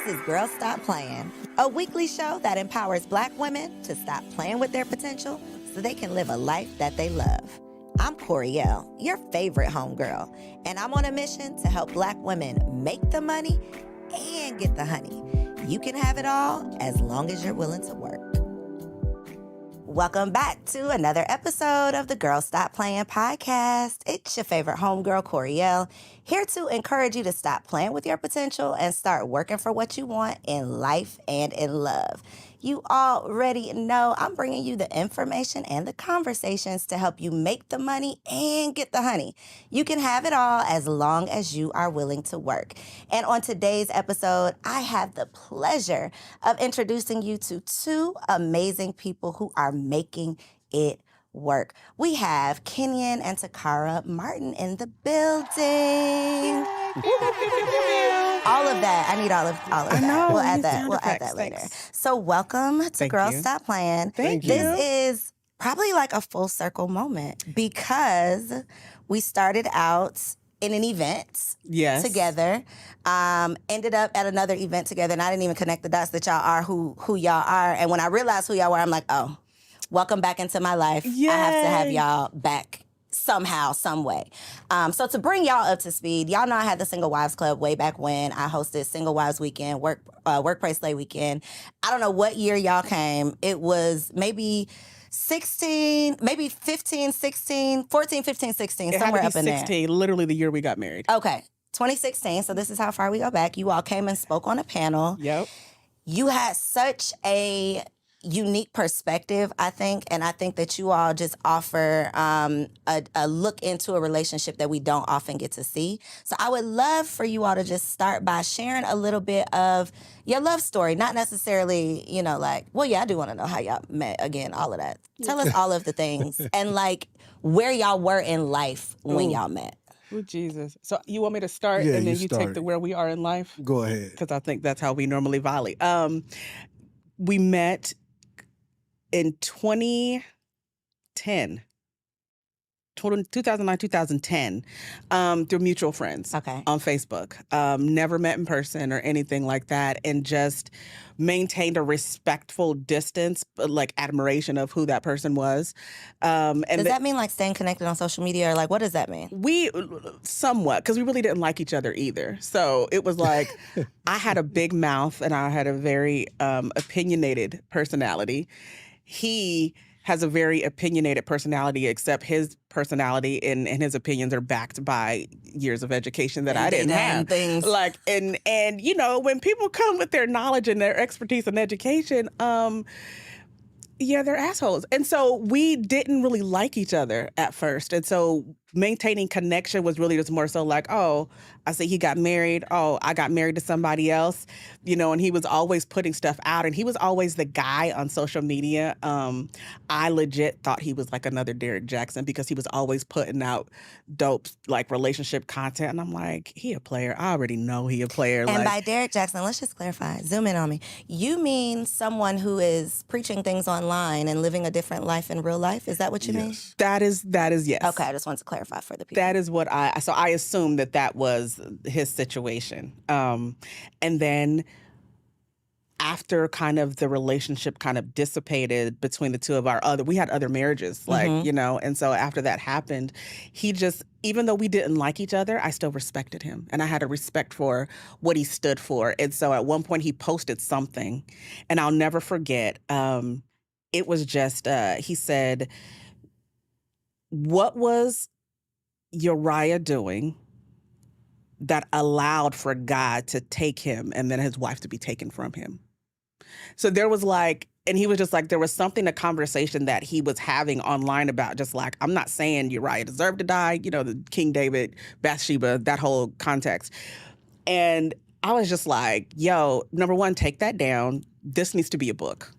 This is Girls Stop Playin', a weekly show that empowers Black women to stop playing with their potential so they can live a life that they love. I'm Coriel, your favorite homegirl, and I'm on a mission to help Black women make the money and get the honey. You can have it all as long as you're willing to work. Welcome back to another episode of the Girls Stop Playin' podcast. It's your favorite homegirl, Coriel, here to encourage you to stop playing with your potential and start working for what you want in life and in love. You already know I'm bringing you the information and the conversations to help you make the money and get the honey. You can have it all as long as you are willing to work. And on today's episode, I have the pleasure of introducing you to two amazing people who are making it work. We have Kenyon and Takara Martin in the building. All of that. I need all of I that. know. We'll add that later. Thanks. So welcome to Girls Stop Playin'. Thank you. This is probably like a full circle moment because we started out in an event together, ended up at another event together, and I didn't even connect the dots that y'all are who y'all are. And when I realized who y'all were, I'm like, oh, welcome back into my life. Yay. I have to have y'all back somehow, some way. So to bring y'all up to speed, y'all know I had the Single Wives Club way back when. I hosted Single Wives Weekend, Workplace Slay Weekend. I don't know what year y'all came. It was maybe 16, maybe 15, 16, 14, 15, 16, somewhere up in there. 16, literally the year we got married. Okay, 2016. So this is how far we go back. You all came and spoke on a panel. Yep. You had such a unique perspective, I think, and I think that you all just offer a look into a relationship that we don't often get to see. So I would love for you all to just start by sharing a little bit of your love story, not necessarily, I do want to know how y'all met, again, all of that. Tell us all of the things and where y'all were in life when y'all met. Oh, Jesus. So you want me to start and then you take the where we are in life? Go ahead. Because I think that's how we normally volley. We met in 2009, 2010, through mutual friends on Facebook. Never met in person or anything like that, and just maintained a respectful distance, but admiration of who that person was. And does that mean staying connected on social media, or what does that mean? We somewhat, because we really didn't like each other either. So it was I had a big mouth and I had a very opinionated personality. He has a very opinionated personality, except his personality and his opinions are backed by years of education that I didn't have. Things. And when people come with their knowledge and their expertise and education, they're assholes. And so we didn't really like each other at first. And so maintaining connection was really just more so I see he got married. Oh, I got married to somebody else, and he was always putting stuff out, and he was always the guy on social media. I legit thought he was another Derek Jackson because he was always putting out dope, relationship content. And I'm like, he a player. I already know he a player. And by Derek Jackson, let's just clarify, zoom in on me. You mean someone who is preaching things online and living a different life in real life? Is that what you mean? That is yes. Okay, I just wanted to clarify for the people. That is what I assumed that was his situation. And then after kind of the relationship kind of dissipated between the two of we had other marriages, and so after that happened, he just, even though we didn't like each other, I still respected him. And I had a respect for what he stood for. And so at one point he posted something, and I'll never forget, it was just, he said, "What was Uriah doing that allowed for God to take him and then his wife to be taken from him?" So there was and he was just there was something, a conversation that he was having online about just I'm not saying Uriah deserved to die, the King David, Bathsheba, that whole context. And I was just yo, number one, take that down. This needs to be a book.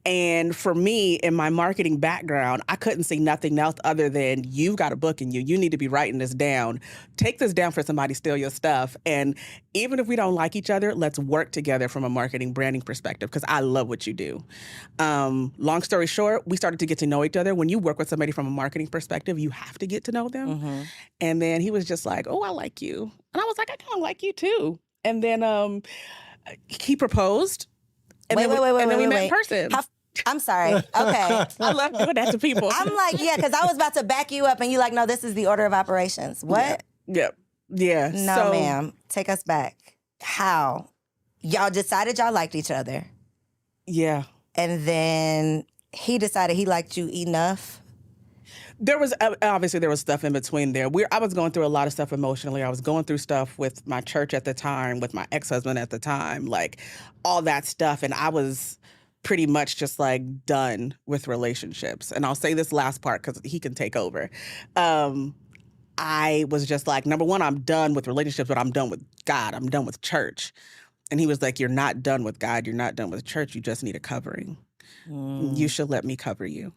And for me, in my marketing background, I couldn't see nothing else other than you've got a book in you. You need to be writing this down. Take this down for somebody to steal your stuff. And even if we don't like each other, let's work together from a marketing branding perspective because I love what you do. Long story short, we started to get to know each other. When you work with somebody from a marketing perspective, you have to get to know them. Mm-hmm. And then he was just oh, I like you. And I was I kind of like you too. And then He proposed. And Wait, then we met in wait. person. I'm sorry. Okay. I love doing that to people. I'm like, yeah, because I was about to back you up and you like, no, this is the order of operations. What? Yep. Yeah. No, ma'am. Take us back. How? Y'all decided y'all liked each other. Yeah. And then he decided he liked you enough. There was obviously there was stuff in between there. I was going through a lot of stuff emotionally. I was going through stuff with my church at the time, with my ex-husband at the time, like all that stuff. And I was pretty much just like done with relationships. And I'll say this last part because he can take over. I was just like, number one, I'm done with relationships, but I'm done with God. I'm done with church. And he was like, you're not done with God. You're not done with church. You just need a covering. You should let me cover you.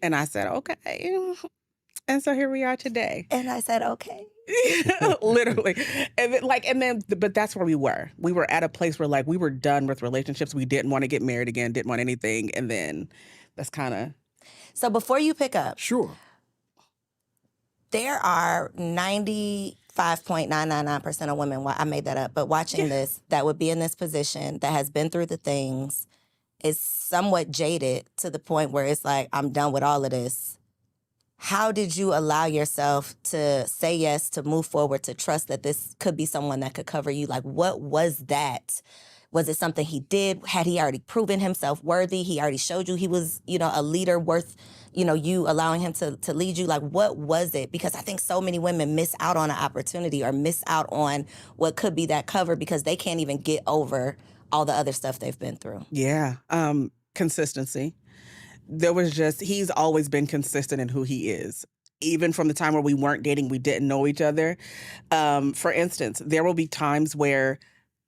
And I said, okay. And so here we are today. And I said, okay. Literally. But that's where we were. We were at a place where like we were done with relationships. We didn't want to get married again, didn't want anything. And then that's kind of. So before you pick up. Sure. There are 95.999% of women, I made that up, but watching this, that would be in this position, that has been through the things, is somewhat jaded to the point where it's like, I'm done with all of this. How did you allow yourself to say yes, to move forward, to trust that this could be someone that could cover you? Like, what was that? Was it something he did? Had he already proven himself worthy? He already showed you he was, a leader worth, you allowing him to lead you? Like, what was it? Because I think so many women miss out on an opportunity or miss out on what could be that cover because they can't even get over all the other stuff they've been through. Yeah. Consistency. He's always been consistent in who he is. Even from the time where we weren't dating, we didn't know each other. For instance, there will be times where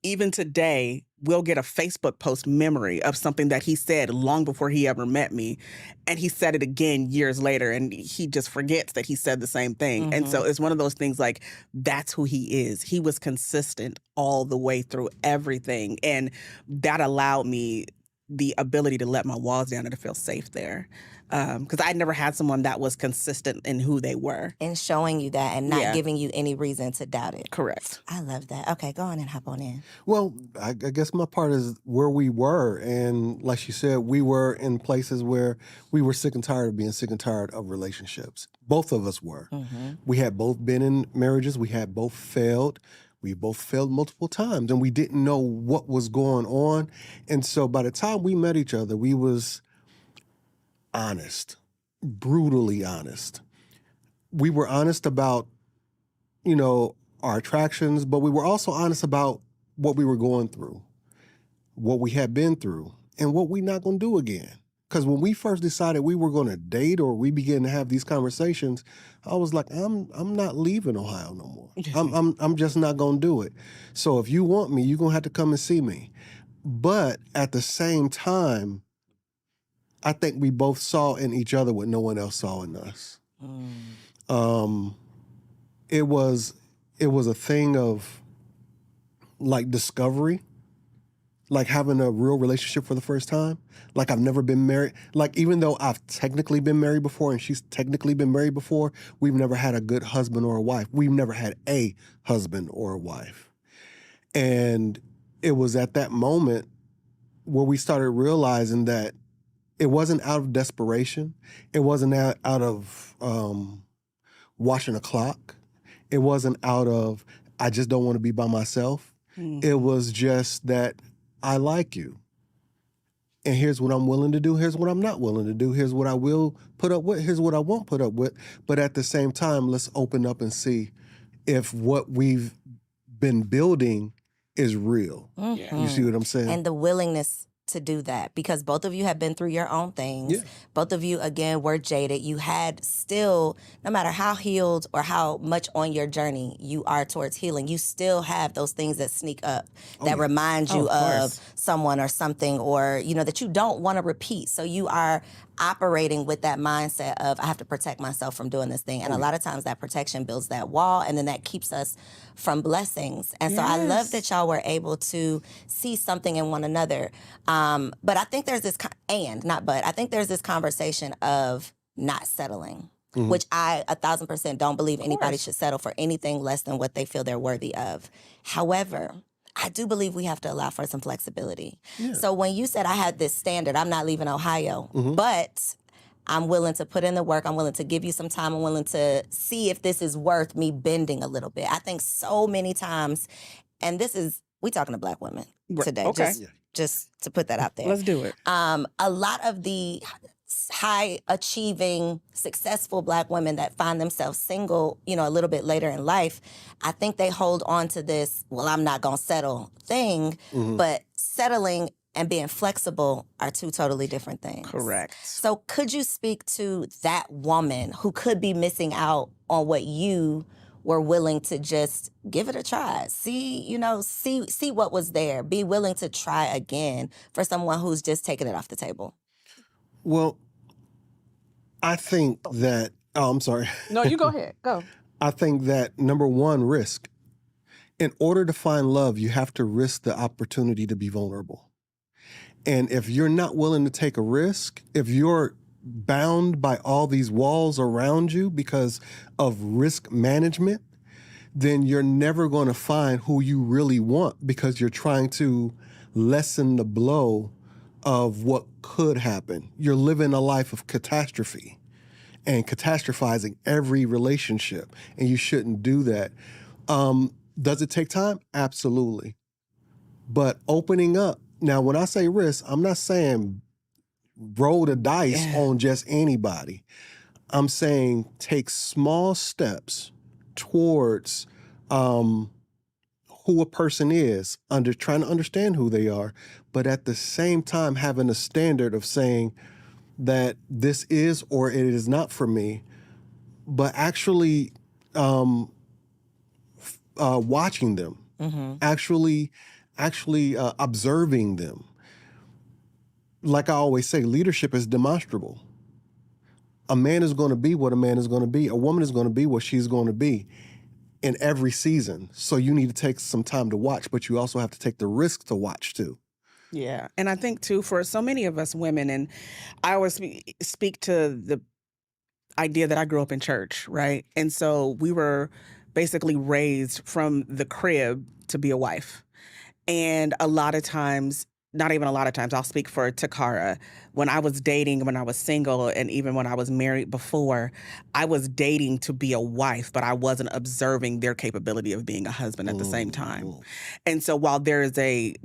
even today, we'll get a Facebook post memory of something that he said long before he ever met me. And he said it again years later, and he just forgets that he said the same thing. Mm-hmm. And so it's one of those things like, that's who he is. He was consistent all the way through everything. And that allowed me the ability to let my walls down and to feel safe there. Because I never had someone that was consistent in who they were. And showing you that and not giving you any reason to doubt it. Correct. I love that. Okay, go on and hop on in. Well, I guess my part is where we were. And like she said, we were in places where we were sick and tired of being sick and tired of relationships. Both of us were. Mm-hmm. We had both been in marriages. We had both failed. We both failed multiple times, and we didn't know what was going on. And so by the time we met each other, we was honest, brutally honest. We were honest about, our attractions, but we were also honest about what we were going through, what we had been through, and what we're not going to do again. Because when we first decided we were going to date or we began to have these conversations, I was like, I'm not leaving Ohio no more. I'm just not going to do it. So if you want me, you're going to have to come and see me. But at the same time, I think we both saw in each other what no one else saw in us. It was a thing of like discovery, like having a real relationship for the first time. Like I've never been married. Like even though I've technically been married before and she's technically been married before, we've never had a good husband or a wife. We've never had a husband or a wife. And it was at that moment where we started realizing that it wasn't out of desperation. It wasn't out of watching a clock. It wasn't out of, I just don't want to be by myself. Mm-hmm. It was just that I like you. And here's what I'm willing to do. Here's what I'm not willing to do. Here's what I will put up with. Here's what I won't put up with. But at the same time, let's open up and see if what we've been building is real. Mm-hmm. You see what I'm saying? And the willingness to do that, because both of you have been through your own things. Yeah. Both of you, again, were jaded. You had still, no matter how healed or how much on your journey you are towards healing, you still have those things that sneak up that remind you of someone or something, or, that you don't want to repeat. So you are operating with that mindset of, I have to protect myself from doing this thing. And a lot of times that protection builds that wall, and then that keeps us from blessings. And so I love that y'all were able to see something in one another. But I think there's this, I think there's this conversation of not settling, which I 1,000% don't believe anybody should settle for anything less than what they feel they're worthy of. However, I do believe we have to allow for some flexibility. Yeah. So when you said I had this standard, I'm not leaving Ohio, but I'm willing to put in the work. I'm willing to give you some time. I'm willing to see if this is worth me bending a little bit. I think so many times, and we talking to Black women today. Okay. Just to put that out there. Let's do it. A lot of the high achieving, successful Black women that find themselves single, a little bit later in life, I think they hold on to this, well, I'm not going to settle thing, but settling and being flexible are two totally different things. Correct. So could you speak to that woman who could be missing out on what you were willing to just give it a try? See what was there. Be willing to try again for someone who's just taking it off the table. Well, I think that, I'm sorry. No, you go ahead. Go. I think that, number one, risk. In order to find love, you have to risk the opportunity to be vulnerable. And if you're not willing to take a risk, if you're bound by all these walls around you because of risk management, then you're never going to find who you really want because you're trying to lessen the blow of what could happen. You're living a life of catastrophe and catastrophizing every relationship, and you shouldn't do that. Does it take time? Absolutely. But opening up, now when I say risk, I'm not saying roll the dice on just anybody. I'm saying take small steps towards who a person is, trying to understand who they are, but at the same time having a standard of saying that this is or it is not for me, but actually watching them, actually observing them. Like I always say, leadership is demonstrable. A man is going to be what a man is going to be. A woman is going to be what she's going to be in every season. So you need to take some time to watch, but you also have to take the risk to watch too. Yeah. And I think too, for so many of us women, and I always speak to the idea that I grew up in church, right? And so we were basically raised from the crib to be a wife. And a lot of times, not even a lot of times, I'll speak for Takara. When I was dating, when I was single, and even when I was married before, I was dating to be a wife, but I wasn't observing their capability of being a husband at the same time. And so while there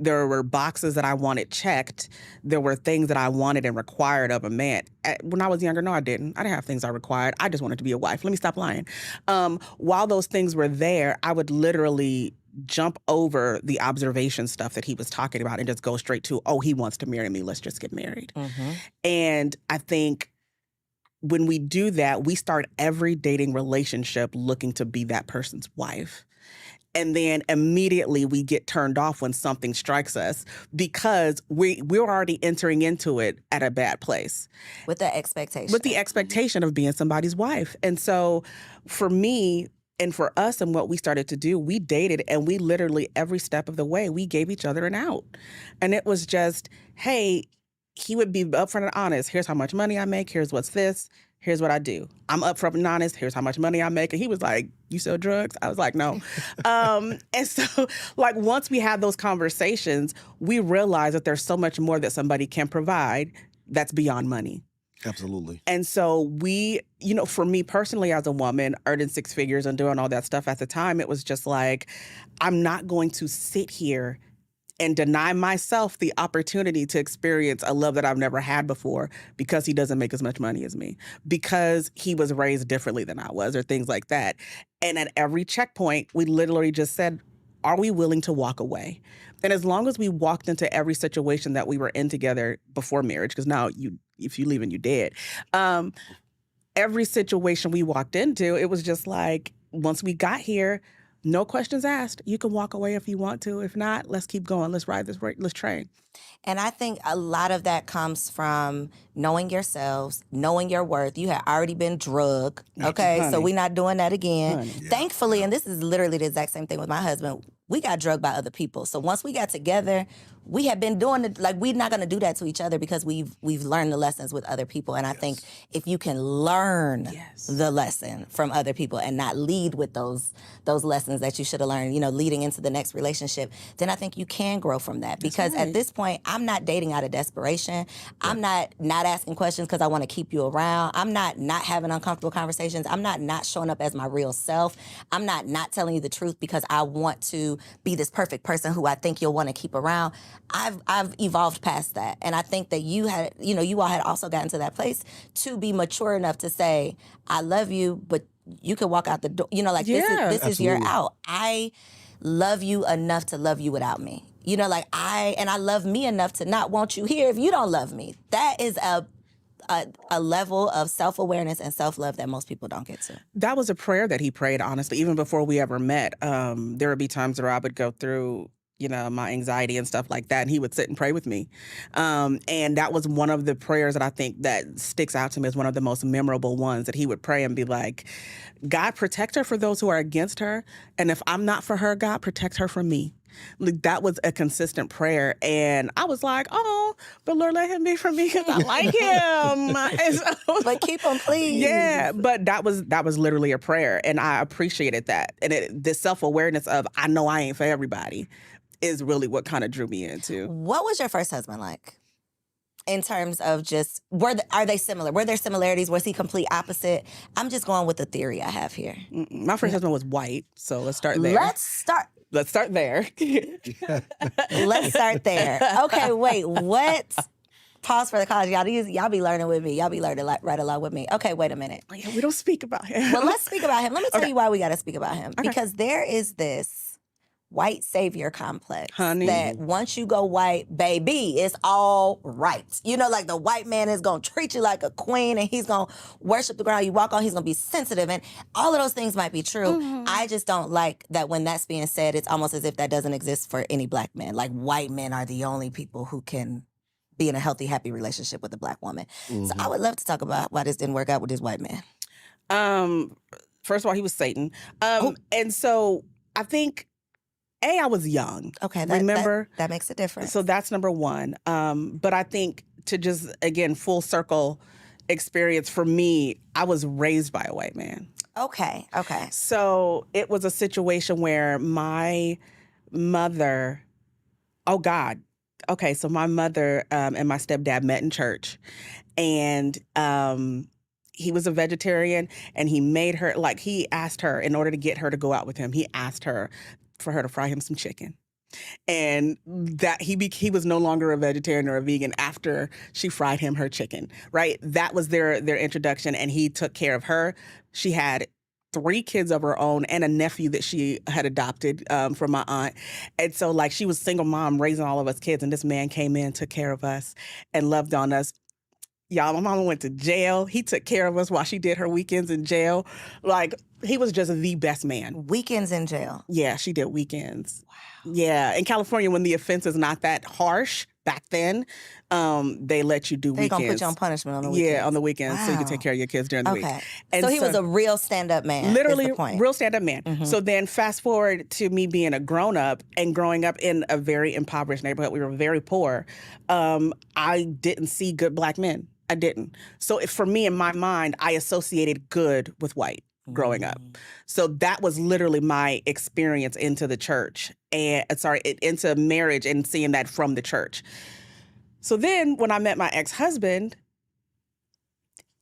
were boxes that I wanted checked, there were things that I wanted and required of a man. When I was younger, no, I didn't. I didn't have things I required. I just wanted to be a wife. Let me stop lying. While those things were there, I would literally jump over the observation stuff that he was talking about and just go straight to, oh, he wants to marry me. Let's just get married. And I think when we do that, we start every dating relationship looking to be that person's wife. And then immediately we get turned off when something strikes us because we're already entering into it at a bad place. With the expectation. With the expectation of being somebody's wife. And so for me, and for us and what we started to do, we dated and we literally every step of the way, we gave each other an out. And it was just, hey, he would be upfront and honest. Here's how much money I make. Here's what's this. Here's what I do. I'm upfront and honest. Here's how much money I make. And he was like, you sell drugs? I was like, no. And so like once we had those conversations, we realized that there's so much more that somebody can provide that's beyond money. Absolutely. And so we, for me personally as a woman, earning six figures and doing all that stuff at the time, it was just like, I'm not going to sit here and deny myself the opportunity to experience a love that I've never had before because he doesn't make as much money as me, because he was raised differently than I was, or things like that. And at every checkpoint, we literally just said, are we willing to walk away? And as long as we walked into every situation that we were in together before marriage, because now if you leave and you dead, every situation we walked into, it was just like, once we got here, no questions asked. You can walk away if you want to. If not, let's keep going. Let's ride this, let's train. And I think a lot of that comes from knowing yourselves, knowing your worth. You had already been drugged, okay? Honey. So we're not doing that again. Honey. Thankfully, and this is literally the exact same thing with my husband, we got drugged by other people. So once we got together, we have been doing it. Like, we're not going to do that to each other because we've learned the lessons with other people. And I think if you can learn the lesson from other people and not lead with those lessons that you should have learned, leading into the next relationship, then I think you can grow from that. Because at this point, I'm not dating out of desperation. I'm not asking questions because I want to keep you around. I'm not having uncomfortable conversations. I'm not showing up as my real self. I'm not telling you the truth because I want to be this perfect person who I think you'll want to keep around. I've evolved past that. And I think that you all had also gotten to that place to be mature enough to say, I love you, but you can walk out the door. This is your out. I love you enough to love you without me. I love me enough to not want you here if you don't love me. That is a level of self-awareness and self-love that most people don't get to. That was a prayer that he prayed, honestly, even before we ever met. There would be times where I would go through, my anxiety and stuff like that, and he would sit and pray with me. And that was one of the prayers that I think that sticks out to me as one of the most memorable ones, that he would pray and be like, God, protect her for those who are against her. And if I'm not for her, God, protect her from me. Like, that was a consistent prayer. And I was like, oh, but Lord, let him be for me because I like him. And so, but keep him, please. Yeah, but that was literally a prayer. And I appreciated that. And this self-awareness of, I know I ain't for everybody, is really what kind of drew me into. What was your first husband like? In terms of just, are they similar? Were there similarities? Was he complete opposite? I'm just going with the theory I have here. My first husband was white, so let's start there. Let's start there. Let's start there. Okay, wait, what? Pause for the cause. Y'all be learning with me. Y'all be learning right along with me. Okay, wait a minute. Yeah, we don't speak about him. Well, let's speak about him. Let me tell you why we got to speak about him. Okay. Because there is this white savior complex. Honey. That once you go white, baby, it's all right. Like the white man is going to treat you like a queen and he's going to worship the ground you walk on. He's going to be sensitive. And all of those things might be true. Mm-hmm. I just don't like that when that's being said, it's almost as if that doesn't exist for any black man. Like, white men are the only people who can be in a healthy, happy relationship with a black woman. Mm-hmm. So I would love to talk about why this didn't work out with this white man. First of all, he was Satan. And so I think, I was young. Okay, remember? That makes a difference. So that's number one. But I think to just, again, full circle experience for me, I was raised by a white man. Okay. So it was a situation where my mother, so my mother and my stepdad met in church, and he was a vegetarian, and he made her, he asked her, in order to get her to go out with him, he asked her for her to fry him some chicken. And that he was no longer a vegetarian or a vegan after she fried him her chicken, right? That was their introduction, and he took care of her. She had 3 kids of her own and a nephew that she had adopted from my aunt. And so, she was a single mom raising all of us kids, and this man came in, took care of us, and loved on us. Y'all, my mama went to jail. He took care of us while she did her weekends in jail. He was just the best man. Weekends in jail? Yeah, she did weekends. Wow. Yeah, in California, when the offense is not that harsh, back then, they let you do weekends. They gonna put you on punishment on the weekends. Yeah, on the weekends, so you can take care of your kids during the week. And so he was a real stand-up man. Literally, is the point. Real stand-up man. Mm-hmm. So then fast forward to me being a grown-up and growing up in a very impoverished neighborhood. We were very poor. I didn't see good black men. I didn't. So for me, in my mind, I associated good with white growing up. So that was literally my experience into the church into marriage and seeing that from the church. So then when I met my ex-husband,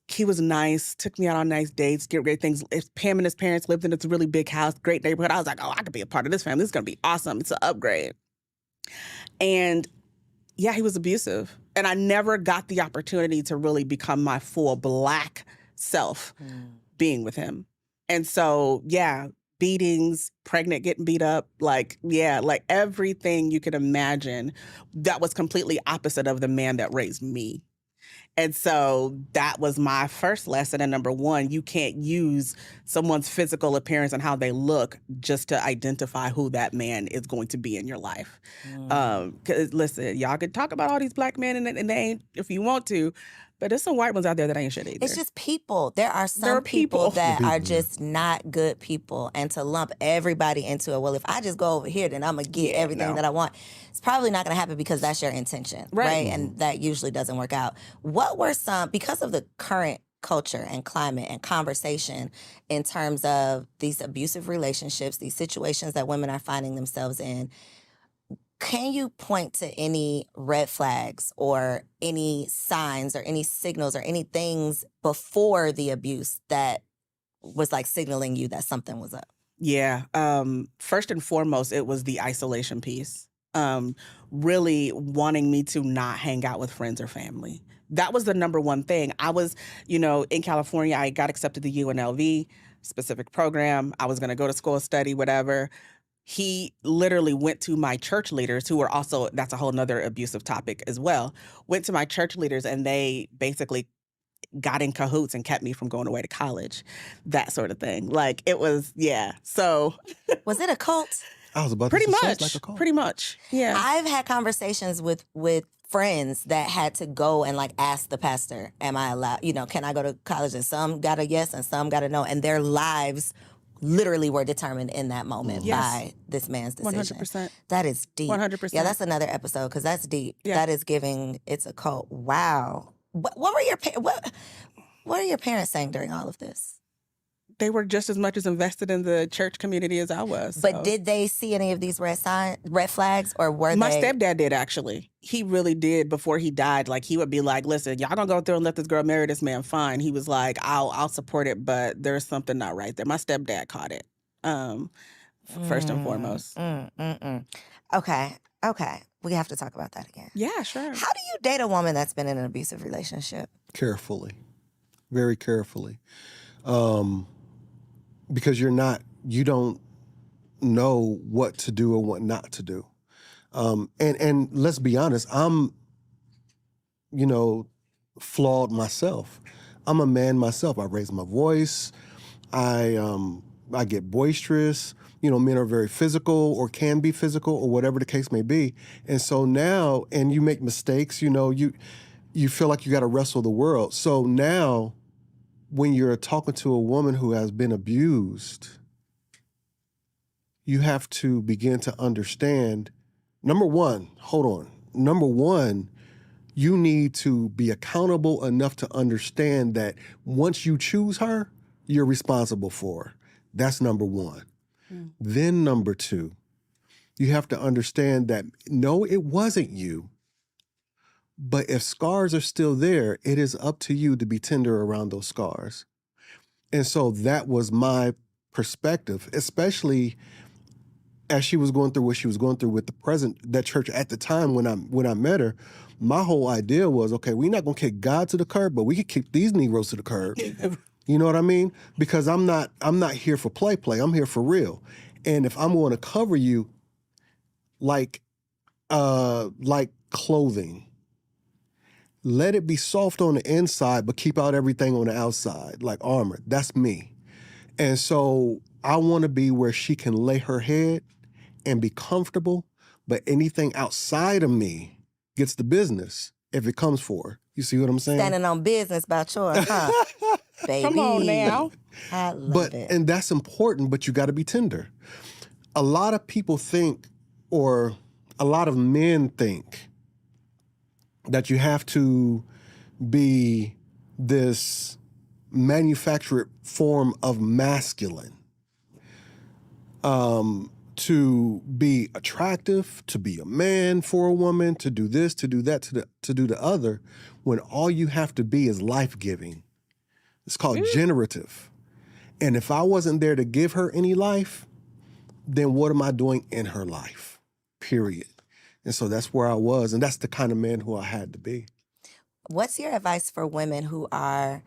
he was nice, took me out on nice dates, get great things. Pam and his parents lived in this really big house, great neighborhood. I was like, I could be a part of this family. This is going to be awesome. It's an upgrade. And yeah, he was abusive. And I never got the opportunity to really become my full black self being with him. And so, yeah, beatings, pregnant, getting beat up, everything you could imagine, that was completely opposite of the man that raised me. And so that was my first lesson. And number one, you can't use someone's physical appearance and how they look just to identify who that man is going to be in your life. 'Cause listen, y'all can talk about all these black men and they ain't, if you want to, but there's some white ones out there that ain't shit either. It's just people. There are There are some people people. that The are people, yeah. just not good people. And to lump everybody into it, well, if I just go over here, then I'm going to get everything that I want. It's probably not going to happen because that's your intention, right? And that usually doesn't work out. What were some, because of the current culture and climate and conversation in terms of these abusive relationships, these situations that women are finding themselves in, can you point to any red flags or any signs or any signals or any things before the abuse that was like signaling you that something was up? Yeah. First and foremost, it was the isolation piece. Really wanting me to not hang out with friends or family. That was the number one thing. I was, in California, I got accepted to UNLV, specific program. I was going to go to school, study, whatever. He literally went to my church leaders who were also, that's a whole nother abusive topic as well, went to my church leaders and they basically got in cahoots and kept me from going away to college, that sort of thing. Like it was, yeah. So Was it a cult? I was about pretty to say, much, sounds like a call. pretty much. Yeah. I've had conversations with friends that had to go and like ask the pastor, am I allowed, can I go to college? And some got a yes and some got a no. And their lives literally were determined in that moment by this man's decision. 100%. That is deep. 100%. Yeah, that's another episode because that's deep. Yeah. That is giving, it's a cult. Wow. What were your what are your parents saying during all of this? They were just as much as invested in the church community as I was. But so. did they see any of these red flags, or were My they? stepdad did, actually. He really did. Before he died, like he would be like, listen, y'all gonna go through and let this girl marry this man, fine. He was like, I'll support it, but there's something not right there. My stepdad caught it, first and foremost. Okay. We have to talk about that again. Yeah, sure. How do you date a woman that's been in an abusive relationship? Carefully, very carefully. Because you don't know what to do or what not to do. And let's be honest, I'm, flawed myself. I'm a man myself. I raise my voice. I get boisterous. Men are very physical or can be physical or whatever the case may be. And so now, and you make mistakes, you feel like you got to wrestle the world. So now, when you're talking to a woman who has been abused, you have to begin to understand, number one, you need to be accountable enough to understand that once you choose her, you're responsible for her. That's number one. Then number two, you have to understand that, no, it wasn't you. But if scars are still there, it is up to you to be tender around those scars. And so that was my perspective, especially as she was going through what she was going through with that church at the time when I met her. My whole idea was, okay, we're not going to kick God to the curb, but we could kick these Negroes to the curb. You know what I mean? Because I'm not here for play. I'm here for real. And if I'm going to cover you like clothing, let it be soft on the inside, but keep out everything on the outside, like armor. That's me. And so I want to be where she can lay her head and be comfortable, but anything outside of me gets the business if it comes for her. You see what I'm saying? Standing on business about yours, huh? Baby. Come on now. I love it. And that's important, but you got to be tender. A lot of people think, or a lot of men think, that you have to be this manufactured form of masculine to be attractive, to be a man for a woman, to do this, to do that, to do the other, when all you have to be is life-giving. It's called generative. And if I wasn't there to give her any life, then what am I doing in her life? Period. And so that's where I was, and that's the kind of man who I had to be. What's your advice for women who are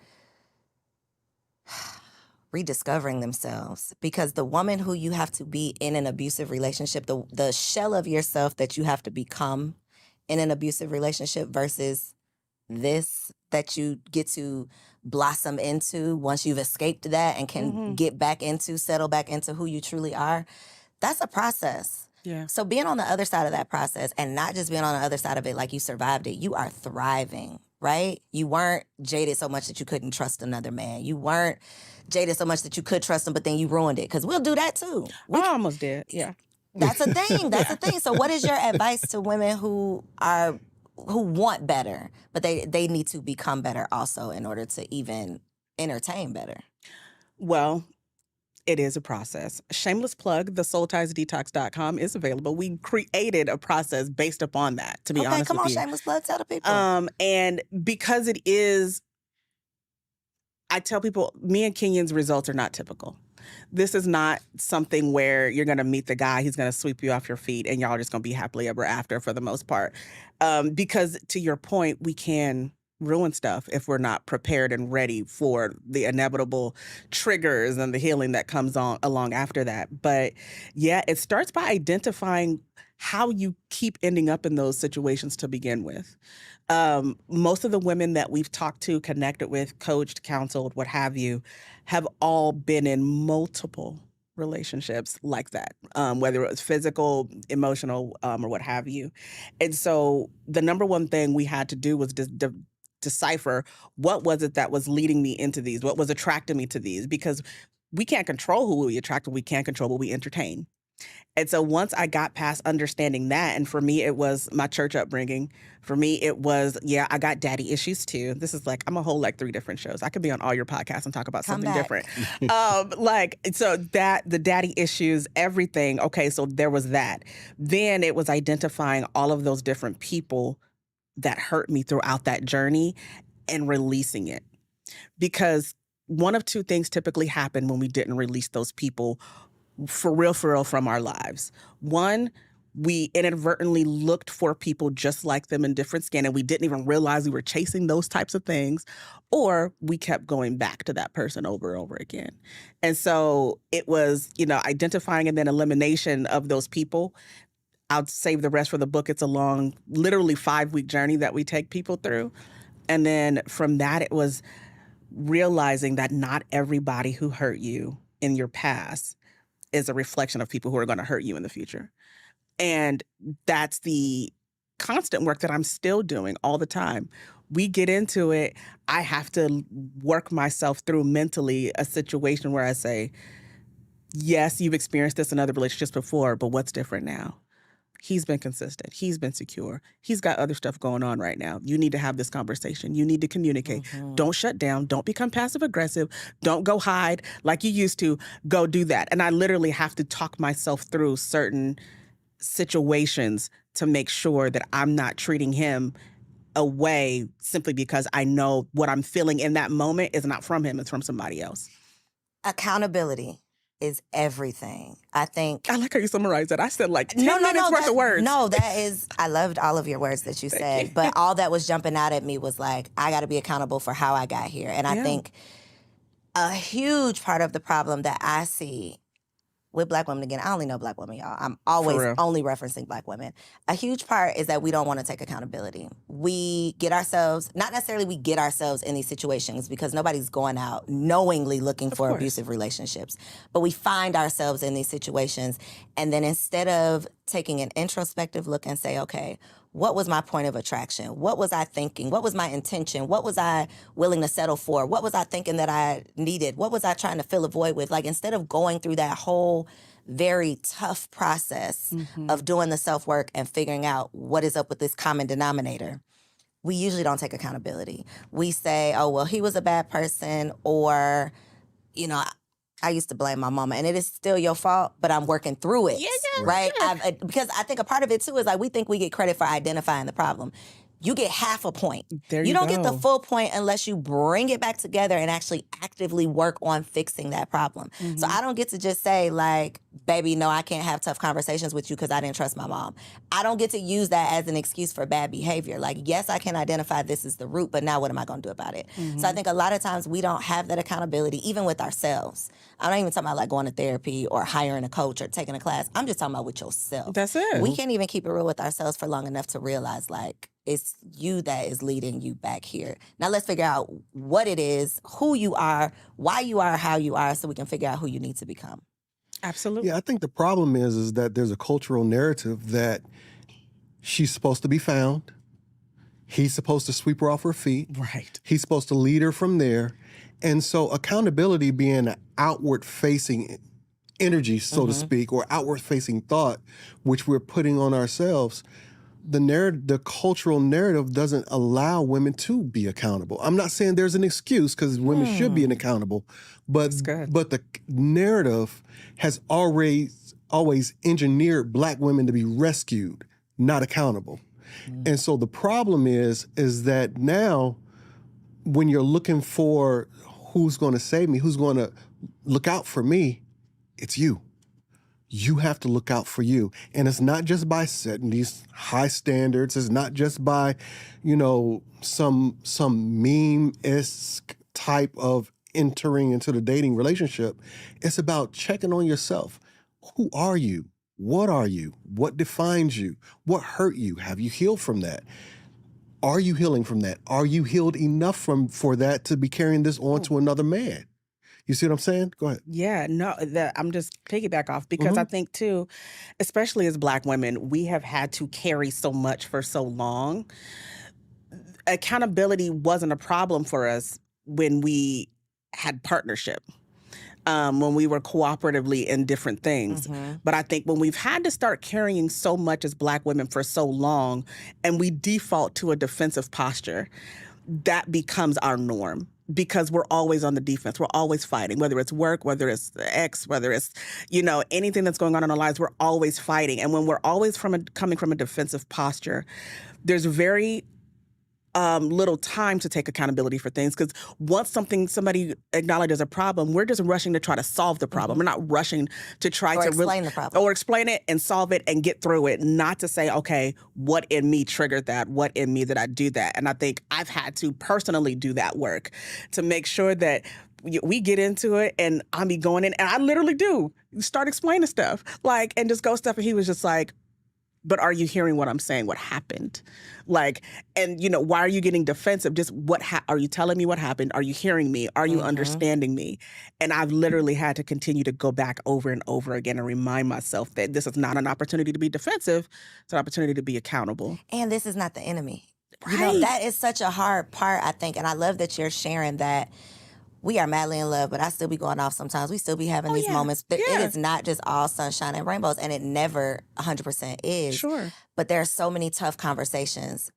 rediscovering themselves? Because the woman who you have to be in an abusive relationship, the shell of yourself that you have to become in an abusive relationship versus this that you get to blossom into once you've escaped that and can get back into, settle back into who you truly are, that's a process. Yeah. So being on the other side of that process and not just being on the other side of it like you survived it, you are thriving, right? You weren't jaded so much that you couldn't trust another man. You weren't jaded so much that you could trust him, but then you ruined it. Because we'll do that too. I almost did, yeah. That's a thing. That's a thing. So what is your advice to women who want better, but they need to become better also in order to even entertain better? Well, it is a process. Shameless plug, the soultiesdetox.com is available. We created a process based upon that, to be honest with you. Okay, come on, shameless plug, tell the people. And because it is, I tell people, me and Kenyon's results are not typical. This is not something where you're going to meet the guy, he's going to sweep you off your feet, and y'all just going to be happily ever after for the most part. Because to your point, we can ruin stuff if we're not prepared and ready for the inevitable triggers and the healing that comes on along after that. But yeah, it starts by identifying how you keep ending up in those situations to begin with. Most of the women that we've talked to, connected with, coached, counseled, what have you, have all been in multiple relationships like that, whether it was physical, emotional, or what have you. And so the number one thing we had to do was decipher what was it that was leading me into these, what was attracting me to these, because we can't control who we attract, we can't control what we entertain. And so once I got past understanding that, and for me, it was my church upbringing. For me, it was, I got daddy issues too. This is like, I'm a whole 3 different shows. I could be on all your podcasts and talk about something different. So that, the daddy issues, everything. Okay, so there was that. Then it was identifying all of those different people that hurt me throughout that journey and releasing it. Because one of 2 things typically happen when we didn't release those people for real from our lives. One, we inadvertently looked for people just like them in different skin, and we didn't even realize we were chasing those types of things, or we kept going back to that person over and over again. And so it was, identifying and then elimination of those people. I'll save the rest for the book. It's a long, literally 5-week journey that we take people through. And then from that, it was realizing that not everybody who hurt you in your past is a reflection of people who are going to hurt you in the future. And that's the constant work that I'm still doing all the time. We get into it. I have to work myself through mentally a situation where I say, yes, you've experienced this in other relationships before, but what's different now? He's been consistent. He's been secure. He's got other stuff going on right now. You need to have this conversation. You need to communicate. Don't shut down. Don't become passive aggressive. Don't go hide like you used to. Go do that. And I literally have to talk myself through certain situations to make sure that I'm not treating him away simply because I know what I'm feeling in that moment is not from him. It's from somebody else. Accountability is everything. I think. I like how you summarized that. I said 10 minutes worth of words. No, that is, I loved all of your words that you said, but all that was jumping out at me was I got to be accountable for how I got here. And I think a huge part of the problem that I see with Black women, again, I only know Black women, y'all. I'm always only referencing Black women. A huge part is that we don't want to take accountability. We get ourselves, not necessarily we get ourselves in these situations because nobody's going out knowingly looking for abusive relationships. But we find ourselves in these situations, and then instead of taking an introspective look and say, okay, what was my point of attraction? What was I thinking? What was my intention? What was I willing to settle for? What was I thinking that I needed? What was I trying to fill a void with? Instead of going through that whole very tough process of doing the self-work and figuring out what is up with this common denominator, we usually don't take accountability. We say, oh, well, he was a bad person, or, I used to blame my mama, and it is still your fault, but I'm working through it, right? Because I think a part of it, too, is we think we get credit for identifying the problem. You get half a point. You don't get the full point unless you bring it back together and actually actively work on fixing that problem. So I don't get to just say, baby, no, I can't have tough conversations with you because I didn't trust my mom. I don't get to use that as an excuse for bad behavior. Yes, I can identify this is the root, but now what am I going to do about it? So I think a lot of times we don't have that accountability, even with ourselves. I'm not even talking about like going to therapy or hiring a coach or taking a class. I'm just talking about with yourself. That's it. We can't even keep it real with ourselves for long enough to realize like it's you that is leading you back here. Now let's figure out what it is, who you are, why you are, how you are, so we can figure out who you need to become. Absolutely. Yeah, I think the problem is that there's a cultural narrative that she's supposed to be found. He's supposed to sweep her off her feet. Right. He's supposed to lead her from there. And so accountability being an outward-facing energy, so to speak, or outward-facing thought, which we're putting on ourselves, the cultural narrative doesn't allow women to be accountable. I'm not saying there's an excuse because women should be accountable, but the narrative has always engineered Black women to be rescued, not accountable. And so the problem is that now when you're looking for who's going to save me, who's going to look out for me, it's you. You have to look out for you. And it's not just by setting these high standards. It's not just by, some meme-esque type of entering into the dating relationship. It's about checking on yourself. Who are you? What are you? What defines you? What hurt you? Have you healed from that? Are you healing from that? Are you healed enough for that to be carrying this on to another man? You see what I'm saying? Go ahead. Yeah, no, I'm just piggyback off because I think too, especially as Black women, we have had to carry so much for so long. Accountability wasn't a problem for us when we had partnership, when we were cooperatively in different things. But I think when we've had to start carrying so much as Black women for so long and we default to a defensive posture, that becomes our norm. Because we're always on the defense. We're always fighting, whether it's work, whether it's the ex, whether it's, anything that's going on in our lives, we're always fighting. And when we're always coming from a defensive posture, there's very little time to take accountability for things. Because once somebody acknowledges a problem, we're just rushing to try to solve the problem. We're not rushing to try to explain the problem. Or explain it and solve it and get through it. Not to say, okay, what in me triggered that? What in me did I do that? And I think I've had to personally do that work to make sure that we get into it and I be going in, and I literally do start explaining stuff, and just go stuff. And he was just like, but are you hearing what I'm saying? What happened? Why are you getting defensive? Just are you telling me what happened? Are you hearing me? Are you understanding me? And I've literally had to continue to go back over and over again and remind myself that this is not an opportunity to be defensive. It's an opportunity to be accountable. And this is not the enemy. Right. That is such a hard part, I think. And I love that you're sharing that. We are madly in love, but I still be going off sometimes. We still be having these moments. It is not just all sunshine and rainbows, and it never 100% is. Sure. But there are so many tough conversations.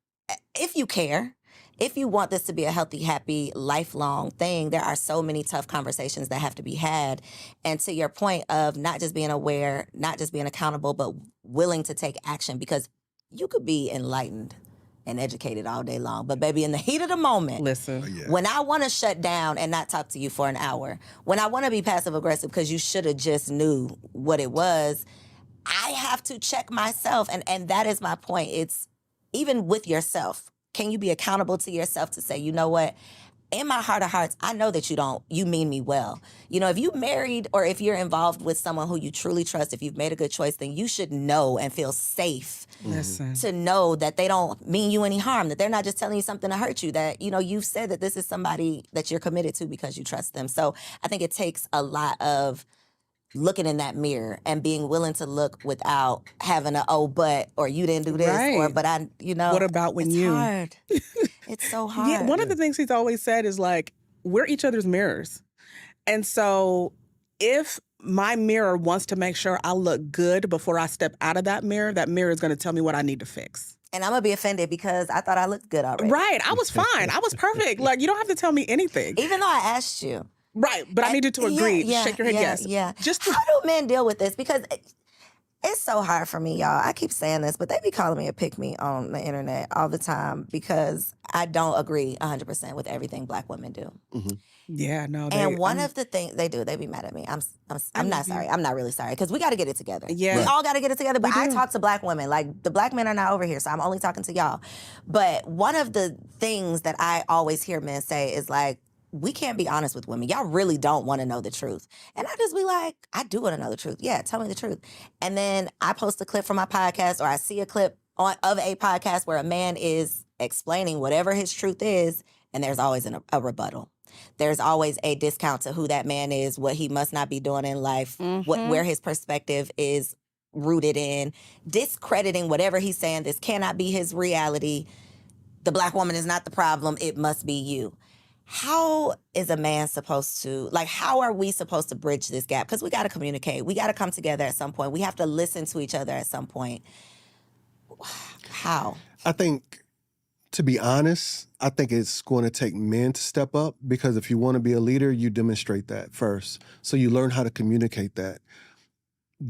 If you care, if you want this to be a healthy, happy, lifelong thing, there are so many tough conversations that have to be had. And to your point of not just being aware, not just being accountable, but willing to take action, because you could be enlightened and educated all day long. But baby, in the heat of the moment, listen, when I want to shut down and not talk to you for an hour, when I want to be passive aggressive because you should have just knew what it was, I have to check myself. And that is my point. It's even with yourself. Can you be accountable to yourself to say, you know what? In my heart of hearts, I know that you mean me well. If you married or if you're involved with someone who you truly trust, if you've made a good choice, then you should know and feel safe to know that they don't mean you any harm, that they're not just telling you something to hurt you, that, you've said that this is somebody that you're committed to because you trust them. So I think it takes a lot of looking in that mirror and being willing to look without having but, or you didn't do this, or, but I, What about when it's you? hard. It's so hard. Yeah, one of the things he's always said is we're each other's mirrors. And so if my mirror wants to make sure I look good before I step out of that mirror is going to tell me what I need to fix. And I'm going to be offended because I thought I looked good already. Right. I was fine. I was perfect. You don't have to tell me anything. Even though I asked you. Right. But I need you to agree. Shake your head yes. Yeah. Just How do men deal with this? Because it's so hard for me, y'all. I keep saying this, but they be calling me a pick-me on the internet all the time because I don't agree 100% with everything Black women do. Mm-hmm. Yeah, no. And one of the things they do, they be mad at me. I'm not sorry. I'm not really sorry because we got to get it together. Yeah. We all got to get it together. But I talk to Black women. The Black men are not over here, so I'm only talking to y'all. But one of the things that I always hear men say is we can't be honest with women. Y'all really don't want to know the truth. And I just be like, I do want to know the truth. Yeah, tell me the truth. And then I post a clip from my podcast, or I see a clip of a podcast where a man is explaining whatever his truth is, and there's always a rebuttal. There's always a discount to who that man is, what he must not be doing in life, where his perspective is rooted in, discrediting whatever he's saying. This cannot be his reality. The black woman is not the problem. It must be you. How is a man supposed to, like, how are we supposed to bridge this gap? Because we got to communicate. We got to come together at some point. We have to listen to each other at some point. How? I think, to be honest, I think it's going to take men to step up, because if you want to be a leader, you demonstrate that first. So you learn how to communicate that.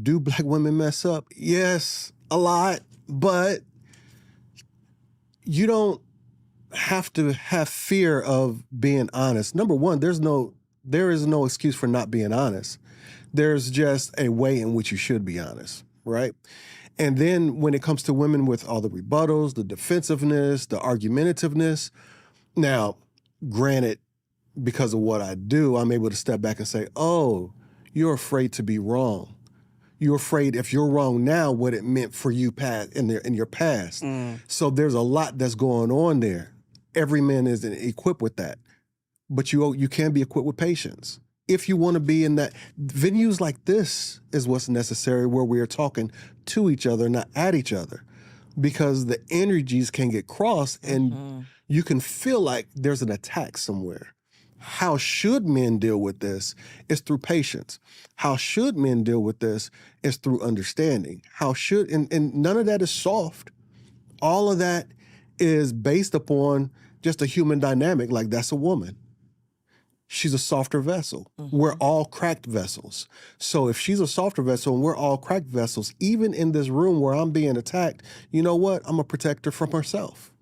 Do black women mess up? Yes, a lot, but you don't have to have fear of being honest. Number one, there is no excuse for not being honest. There's just a way in which you should be honest, right? And then when it comes to women with all the rebuttals, the defensiveness, the argumentativeness, now, granted, because of what I do, I'm able to step back and say, oh, you're afraid to be wrong. You're afraid if you're wrong now, what it meant for you in your past. So there's a lot that's going on there. Every man isn't equipped with that. But you can be equipped with patience. If you want to be in that, venues like this is what's necessary, where we are talking to each other, not at each other. Because the energies can get crossed and you can feel like there's an attack somewhere. How should men deal with this is through patience. How should men deal with this is through understanding. And none of that is soft. All of that is based upon just a human dynamic. Like, that's a woman. She's a softer vessel. We're all cracked vessels. So if she's a softer vessel and we're all cracked vessels, even in this room where I'm being attacked, you know what? I'm going to protect her from herself.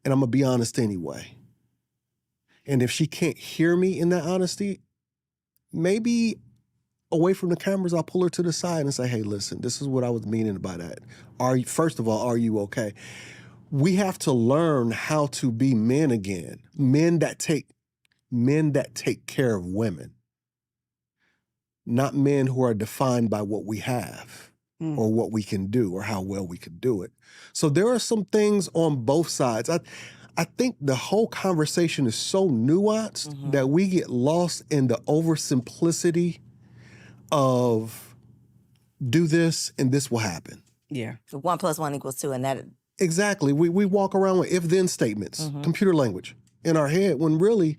And I'm going to be honest anyway. And if she can't hear me in that honesty, maybe away from the cameras, I'll pull her to the side and say, hey, listen, this is what I was meaning by that. First of all, are you okay? We have to learn how to be men again. Men that take care of women. Not men who are defined by what we have or what we can do or how well we can do it. So there are some things on both sides. I think the whole conversation is so nuanced that we get lost in the oversimplicity of do this and this will happen. Yeah. 1 + 1 = 2, and that... Exactly. We walk around with if-then statements, computer language in our head, when really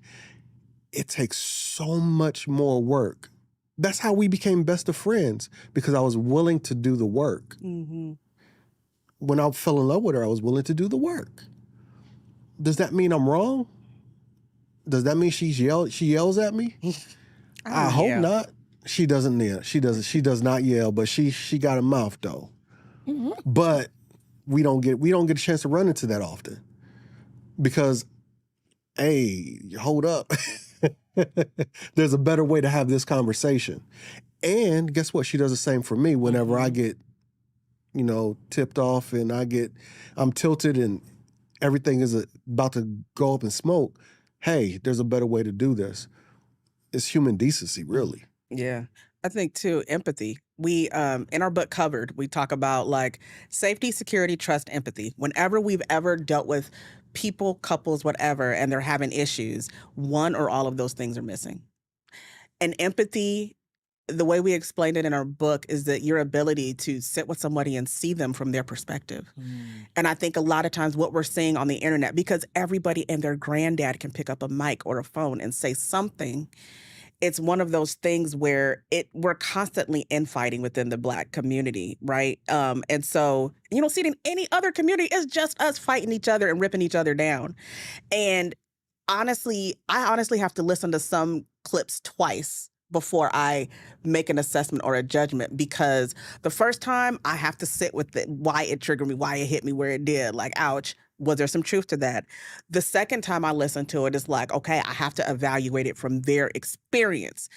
it takes so much more work. That's how we became best of friends, because I was willing to do the work. When I fell in love with her, I was willing to do the work. Does that mean I'm wrong? Does that mean she yells at me? I hope not. She doesn't yell. She does not yell, but she got a mouth though. But we don't get a chance to run into that often. Because, hey, hold up. There's a better way to have this conversation. And guess what? She does the same for me whenever I get, tipped off and I'm tilted and everything is about to go up in smoke. Hey, there's a better way to do this. It's human decency, really. Yeah. I think too, empathy. We, in our book Covered, we talk about like safety, security, trust, empathy. Whenever we've ever dealt with people, couples, whatever, and they're having issues, one or all of those things are missing. And empathy, the way we explained it in our book, is that your ability to sit with somebody and see them from their perspective. And I think a lot of times what we're seeing on the internet, because everybody and their granddad can pick up a mic or a phone and say something, it's one of those things where we're constantly infighting within the Black community, right? And so you don't see it in any other community. It's just us fighting each other and ripping each other down. And honestly, I have to listen to some clips twice before I make an assessment or a judgment, because the first time I have to sit with why it triggered me, why it hit me where it did, like, ouch, was there some truth to that? The second time I listen to it, it's like, okay, I have to evaluate it from their experience.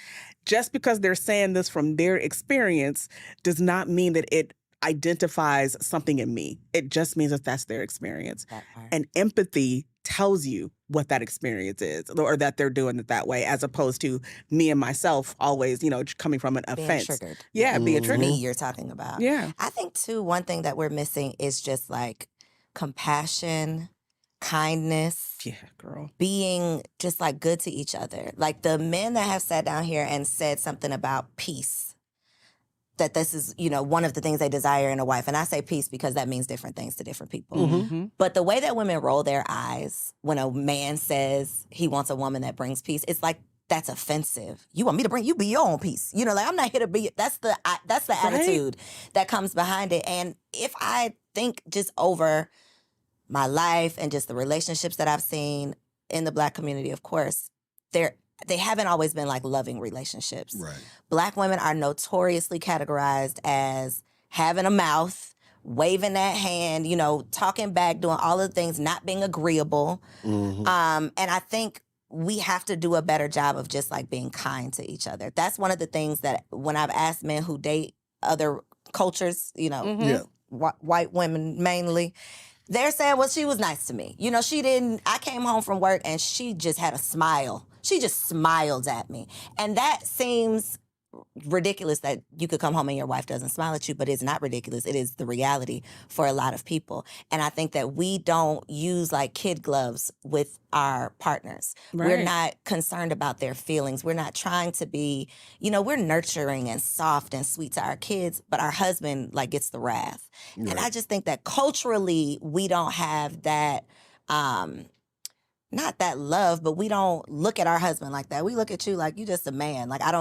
Just because they're saying this from their experience does not mean that it identifies something in me. It just means that that's their experience. And empathy tells you what that experience is, or that they're doing it that way, as opposed to me and myself always, coming from an Being offense. triggered. Yeah, being triggered. Me you're talking about. Yeah. I think, too, one thing that we're missing is just like compassion, kindness. Yeah, girl. Being just like good to each other. Like the men that have sat down here and said something about peace, that this is, one of the things they desire in a wife. And I say peace because that means different things to different people. Mm-hmm. But the way that women roll their eyes when a man says he wants a woman that brings peace, it's like, that's offensive. You want me to bring, you be your own peace. Like, I'm not here to be, that's the attitude that comes behind it. And if I think just over my life and just the relationships that I've seen in the Black community, of course, they haven't always been like loving relationships. Right. Black women are notoriously categorized as having a mouth, waving that hand, talking back, doing all of the things, not being agreeable. Mm-hmm. And I think we have to do a better job of just like being kind to each other. That's one of the things that when I've asked men who date other cultures, white women mainly, they're saying, well, she was nice to me. I came home from work and she just had a smile. She just smiled at me. And that seems ridiculous that you could come home and your wife doesn't smile at you, but it's not ridiculous. It is the reality for a lot of people. And I think that we don't use like kid gloves with our partners. Right. We're not concerned about their feelings. We're not trying to be, we're nurturing and soft and sweet to our kids, but our husband like gets the wrath. Right. And I just think that culturally we don't have that, not that love, but we don't look at our husband like that. We look at you like you just a man. Like you